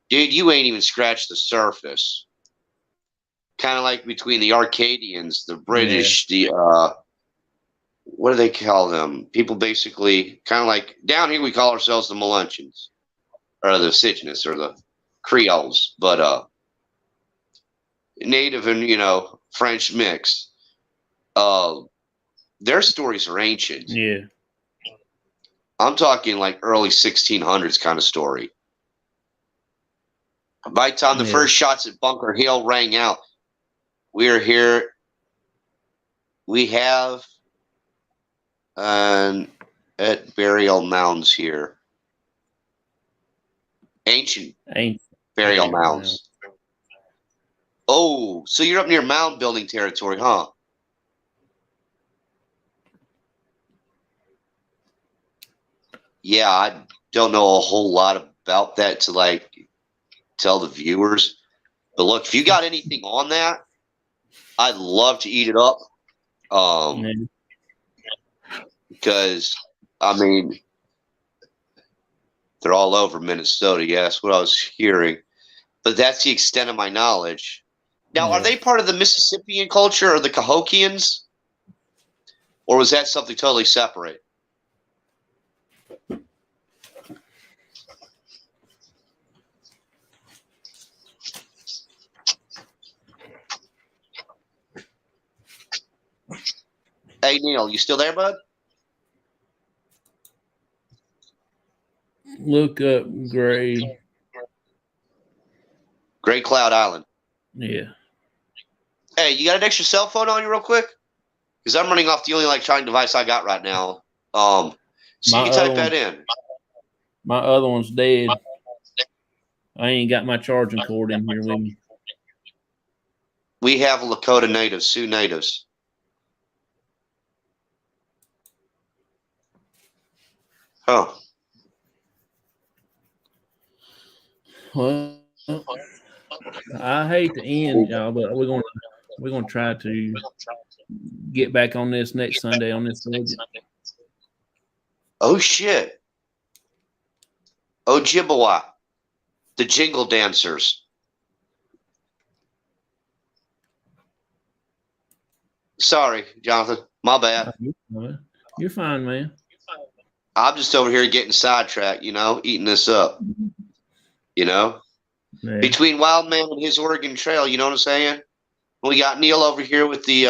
Dude, you ain't even scratched the surface. Kind of like between the Arcadians, the British, the, what do they call them? People basically, kind of like, down here we call ourselves the Melanchans, or the Sigians, or the Creoles, but Native and, French mix. Their stories are ancient. Yeah. I'm talking early 1600s kind of story. By the time the first shots at Bunker Hill rang out, we're here. We have at burial mounds here. Ancient burial mounds. Oh, so you're up near mound building territory, huh? Yeah, I don't know a whole lot about that to tell the viewers. But look, if you got anything on that, I'd love to eat it up. Because, I mean, they're all over Minnesota. Yeah, that's what I was hearing. But that's the extent of my knowledge. Now, are Yeah. they part of the Mississippian culture or the Cahokians? Or was that something totally separate? Hey, Neil, you still there, bud? Look up Gray. Great Cloud Island. Yeah. Hey, you got an extra cell phone on you real quick? Because I'm running off the only electronic device I got right now. So you can type that in. My other one's dead. I ain't got my charging cord in here with me. We have Lakota natives, Sioux natives. Huh. Well, I hate to end y'all, but we're gonna try to get back on this next Sunday on this subject. Oh, shit. Ojibwa. The Jingle Dancers. Sorry, Jonathan. My bad. You're fine, man. I'm just over here getting sidetracked, eating this up. Yeah. Between Wild Man and his Oregon Trail, you know what I'm saying? We got Neil over here with the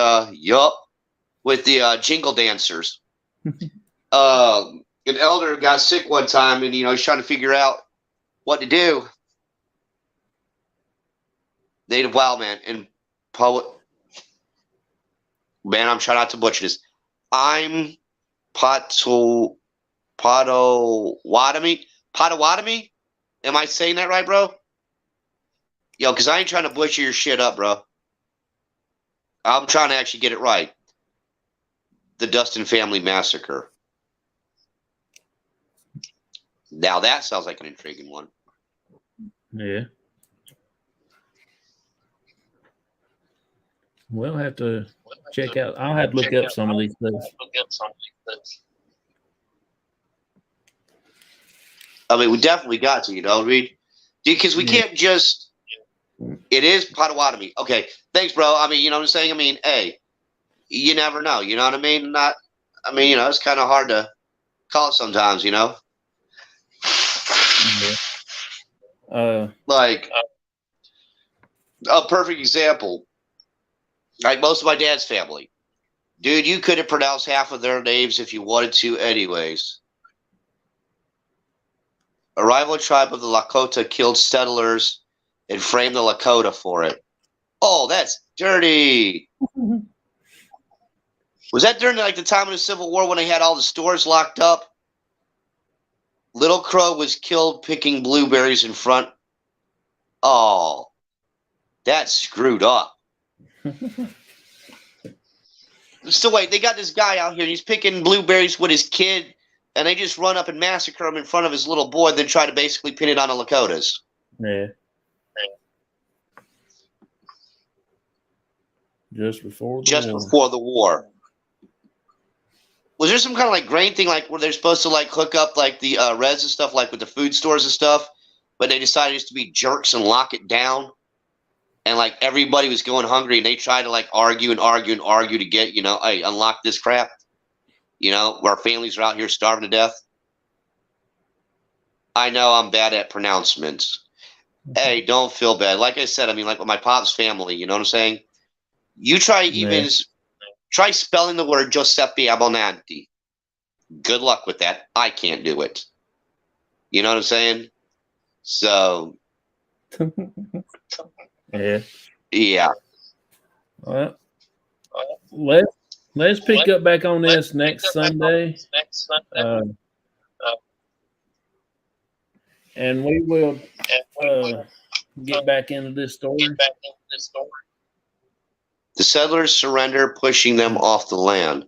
Jingle Dancers. An elder got sick one time, and he's trying to figure out what to do. Native Wild Man and poet. Man, I'm trying not to butcher this. I'm Potawatomi. Potawatomi? Am I saying that right, bro? Yo, because I ain't trying to butcher your shit up, bro. I'm trying to actually get it right. The Dustin Family Massacre. Now that sounds like an intriguing one. Yeah. We'll have to check out. I'll have to look up some of these things. I mean, we definitely got to, Reed. Because we can't just. It is Potawatomi. Okay, thanks, bro. I mean, you know what I'm saying? I mean, hey, you never know. You know what I mean? It's kind of hard to call it sometimes, Yeah. Like, a perfect example. Like most of my dad's family. Dude, you couldn't pronounce half of their names if you wanted to anyways. A rival tribe of the Lakota killed settlers and framed the Lakota for it. Oh, that's dirty. Was that during the time of the Civil War when they had all the stores locked up? Little Crow was killed picking blueberries in front. Oh, that's screwed up. So wait, they got this guy out here, and he's picking blueberries with his kid, and they just run up and massacre him in front of his little boy, then try to basically pin it on the Lakotas. Yeah. Just before the war. Was there some kind of grain thing where they're supposed to hook up the res and stuff with the food stores and stuff, but they decided just to be jerks and lock it down, and everybody was going hungry, and they tried to argue to get hey, unlock this crap, where families are out here starving to death. I know I'm bad at pronouncements. Hey, don't feel bad. Like I said, with my pop's family, you know what I'm saying? You try try spelling the word Giuseppe Abbondanti. Good luck with that. I can't do it. You know what I'm saying? So, yeah. Well, let's pick up back on this next Sunday. And we will get back into this story. The settlers surrender, pushing them off the land.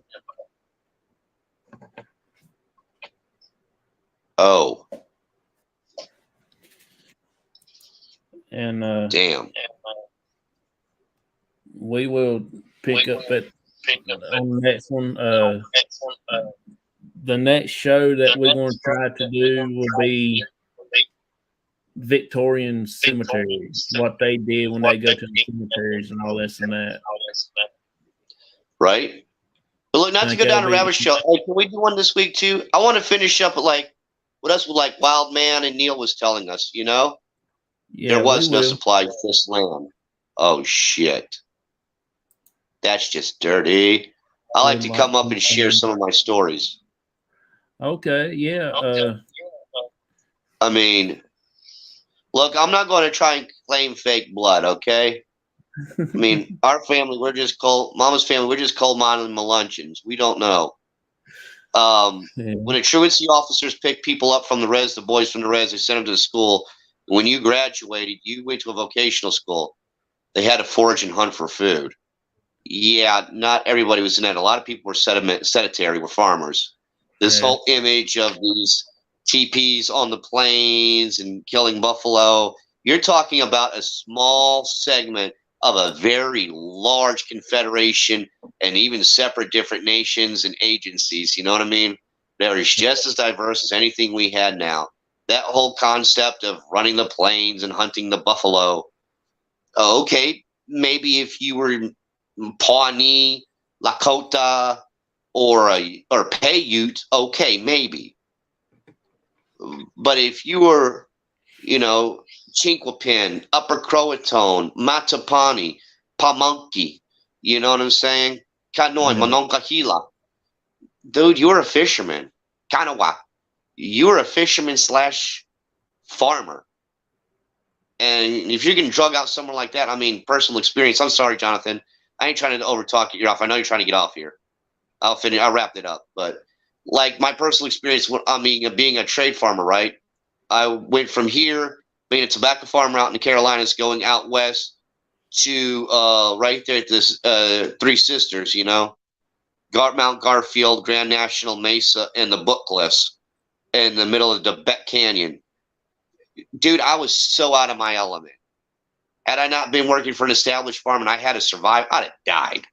Oh. And damn. We will pick up on the next one. The next show that we're going to try to do will be Victorian cemeteries, what they did when they go to the cemeteries and all this and that. Right. But look, not I to think go down that'd a be rabbit trail. Hey, can we do one this week too? I want to finish up at like what else? Like Wild Man and Neil was telling us. You know, yeah, there we was no will. supply of this land. Oh shit, that's just dirty. I like We'd to like come up to- and share some of my stories. Okay, yeah. I mean, look, I'm not going to try and claim fake blood. Okay. I mean, our family, we're just cold. Mama's family, we're just coal mining my luncheons. We don't know. Yeah. When the truancy officers pick people up from the res, the boys from the res, they sent them to the school. When you graduated, you went to a vocational school. They had to forage and hunt for food. Yeah, not everybody was in that. A lot of people were sedentary, were farmers. This Yeah. whole image of these teepees on the plains and killing buffalo, you're talking about a small segment of a very large confederation and even separate different nations and agencies. You know what I mean? That is just as diverse as anything we had now. That whole concept of running the plains and hunting the buffalo. Okay, maybe if you were Pawnee, Lakota, or Paiute, okay, maybe. But if you were, Chinquapin, Upper Croatoan, Mattapani, Pamunkey, you know what I'm saying? Kanoy, Yeah. Mononkahila, dude, you're a fisherman. Kanawa, you're a fisherman slash farmer. And if you're getting drug out somewhere like that, I mean, personal experience. I'm sorry, Jonathan. I ain't trying to overtalk you off. I know you're trying to get off here. I'll finish. I'll wrap it up. But like my personal experience, I mean, being a trade farmer, right? I went from here, being a tobacco farmer out in the Carolinas, going out west to right there at this Three Sisters, Mount Garfield, Grand National, Mesa, and the Book Cliffs in the middle of the Tibet Canyon. Dude, I was so out of my element. Had I not been working for an established farm and I had to survive, I'd have died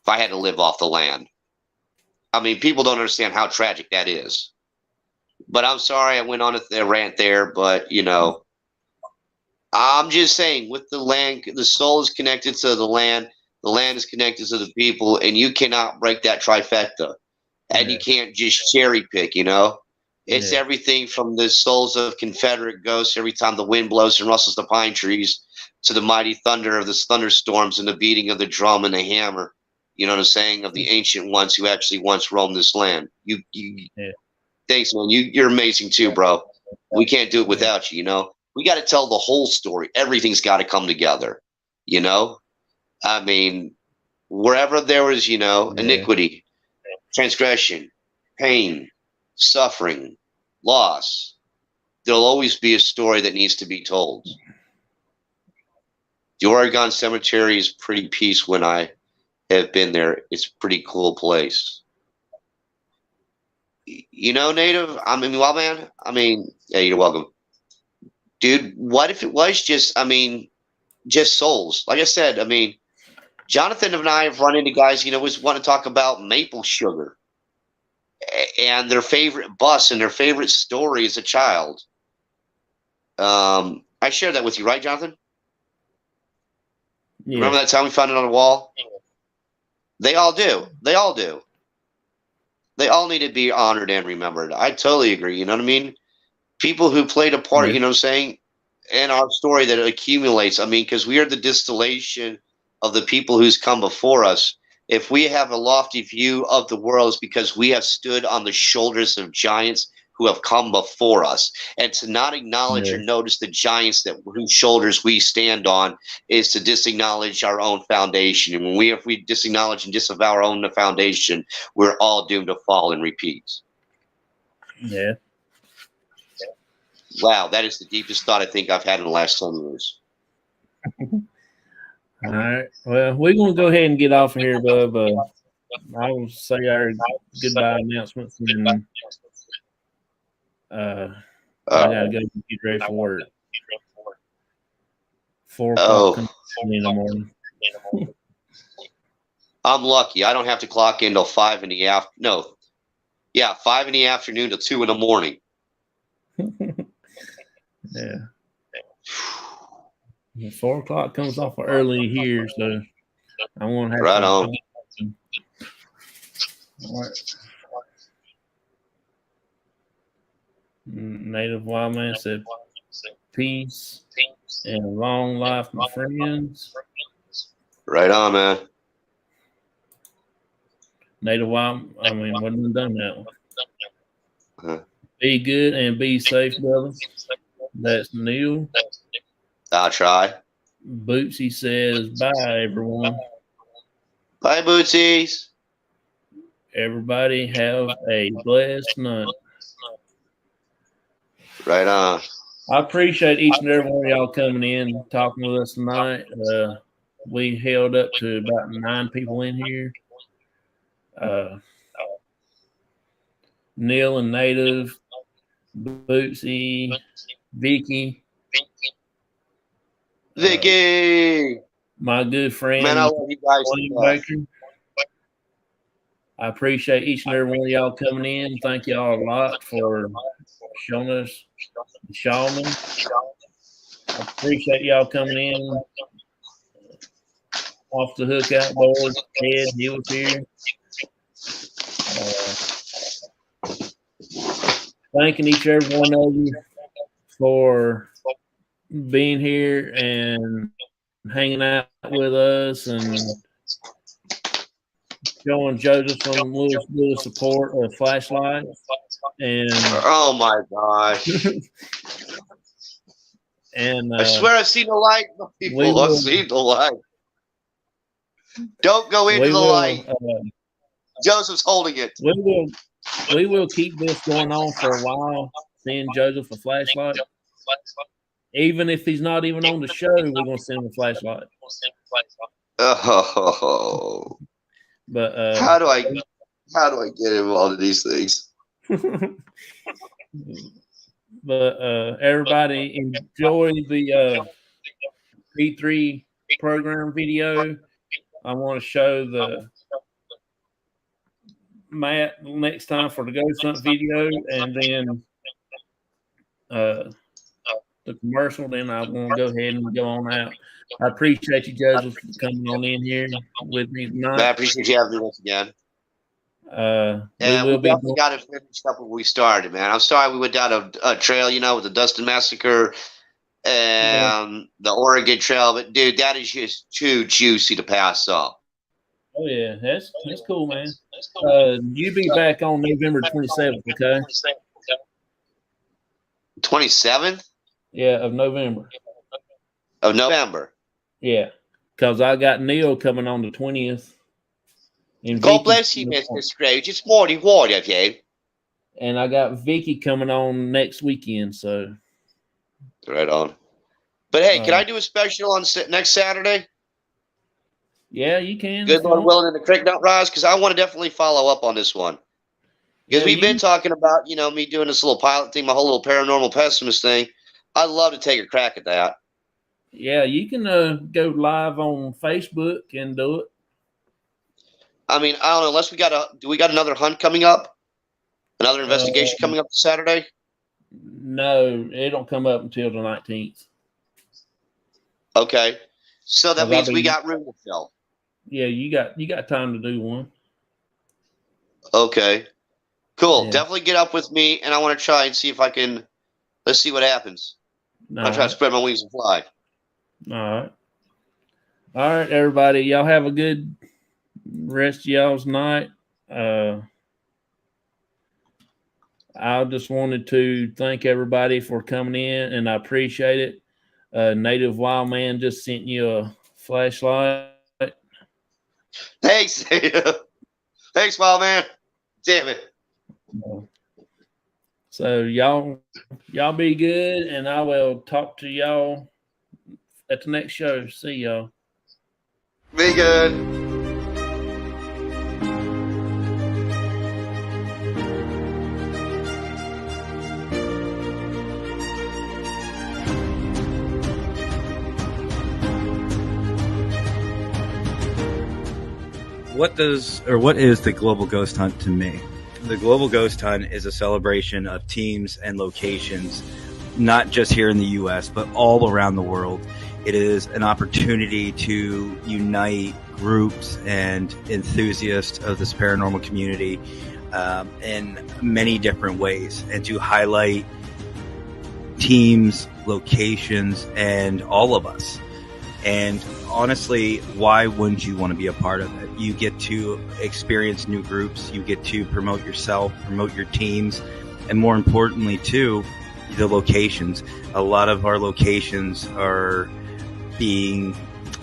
if I had to live off the land. I mean, people don't understand how tragic that is. But I'm sorry I went on a rant there, but I'm just saying with the land, the soul is connected to the land is connected to the people, and you cannot break that trifecta. And you can't just cherry pick, It's Yeah. everything from the souls of Confederate ghosts every time the wind blows and rustles the pine trees to the mighty thunder of the thunderstorms and the beating of the drum and the hammer. You know what I'm saying? Of the ancient ones who actually once roamed this land. You Yeah. Thanks, man. You're amazing too, bro. We can't do it without you, We got to tell the whole story. Everything's got to come together, I mean, wherever there was, iniquity, transgression, pain, suffering, loss, there'll always be a story that needs to be told. The Oregon Cemetery is pretty peace when I have been there. It's a pretty cool place. Native, I mean, well, man, yeah, you're welcome. Dude, what if it was just souls? Like I said, Jonathan and I have run into guys, always want to talk about maple sugar and their favorite bus and their favorite story as a child. I shared that with you, right, Jonathan? Yeah. Remember that time we found it on the wall? They all do. They all do. They all need to be honored and remembered. I totally agree. You know what I mean? People who played a part, Yeah. you know what I'm saying, in our story that accumulates. Because we are the distillation of the people who's come before us. If we have a lofty view of the world, it's because we have stood on the shoulders of giants who have come before us. And to not acknowledge or notice the giants whose shoulders we stand on is to disacknowledge our own foundation. And if we disacknowledge and disavow our own foundation, we're all doomed to fall and repeat. Yeah. Wow, that is the deepest thought I think I've had in the last 10 years. All right. Well, we're going to go ahead and get off of here, Bub. I will say our goodbye announcements, and then I got to go get ready for work. 4 o'clock in the morning. I'm lucky. I don't have to clock in till 5 in the afternoon. No. Yeah, 5 in the afternoon to 2 in the morning. Yeah. 4 o'clock comes off early here, so I won't have Right to. on. All right. Native Wild Man said, "Peace and long life, my friends." Right on, man. Native Wild. I mean, wasn't done that one. Uh-huh. Be good and be safe, brothers. That's Neil. I'll try. Bootsy says, "Bye, everyone. Bye, Bootsies. Everybody have a blessed night." Right on. I appreciate each and every one of y'all coming in, talking with us tonight. We held up to about 9 people in here. Neil and Native, Bootsy, Vicky, Vicky. my good friend, Man, I love you guys. William Baker. I appreciate each and every one of y'all coming in. Thank y'all a lot for showing us Shaman. I appreciate y'all coming in. Off the Hook Outdoors, Ted, he was here. Thanking each and every one of you for being here and hanging out with us and showing Joseph some little support of flashlight. And oh my gosh. And I swear I've seen the light. People, I've seen the light. Don't go into the light. Joseph's holding it. We will keep this going on for a while, seeing Joseph a flashlight. Even if he's not even on the show, we're going to send him a flashlight. Oh. But how do I get involved in these things? But everybody enjoy the P3 program video. I want to show the Matt next time for the Ghost Hunt video, and then the commercial. Then I want to go ahead and go on out. I appreciate you, Joseph, for coming on in here with me tonight. I appreciate you having me once again. And we definitely got to finish up when we started, man. I'm sorry we went down a trail, with the Dustin Massacre and the Oregon Trail, but dude, that is just too juicy to pass up. Oh yeah, that's cool, man. You be back on November 27th, okay? 27th? Yeah, of November. Of November. Yeah, because I got Neil coming on the 20th. God bless you, Mr. Scrooge. It's morning water of you. And I got Vicky coming on next weekend, so. Right on. But hey, can I do a special on next Saturday? Yeah, you can. Good Lord willing, and the creek don't rise, because I want to definitely follow up on this one. Because we've been talking about, me doing this little pilot thing, my whole little paranormal pessimist thing. I'd love to take a crack at that. Yeah, you can go live on Facebook and do it. I mean, I don't know. Unless do we got another hunt coming up? Another investigation coming up Saturday? No, it don't come up until the 19th. Okay, so that means we got room to fill. Yeah, you got time to do one. Okay, cool. Yeah. Definitely get up with me, and I want to try and see if I can. Let's see what happens. I'll try to spread my wings and fly. All right, everybody. Y'all have a good rest of y'all's night. I just wanted to thank everybody for coming in, and I appreciate it. Native Wild Man just sent you a flashlight. Thanks. Thanks, Wild Man. Damn it. So y'all be good, and I will talk to y'all at the next show. See y'all. Be good. What is the Global Ghost Hunt to me? The Global Ghost Hunt is a celebration of teams and locations, not just here in the U.S., but all around the world. It is an opportunity to unite groups and enthusiasts of this paranormal community in many different ways, and to highlight teams, locations, and all of us. And honestly, why wouldn't you want to be a part of it? You get to experience new groups, you get to promote yourself, promote your teams, and more importantly too, the locations. A lot of our locations are being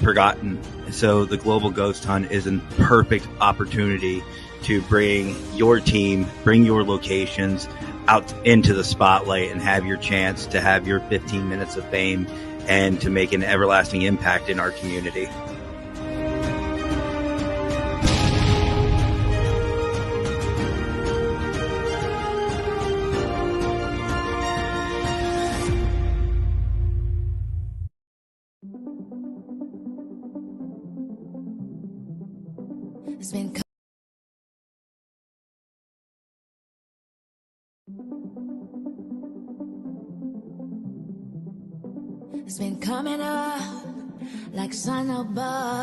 forgotten. So the Global Ghost Hunt is a perfect opportunity to bring your team, bring your locations out into the spotlight and have your chance to have your 15 minutes of fame and to make an everlasting impact in our community. It's been coming up like sun above.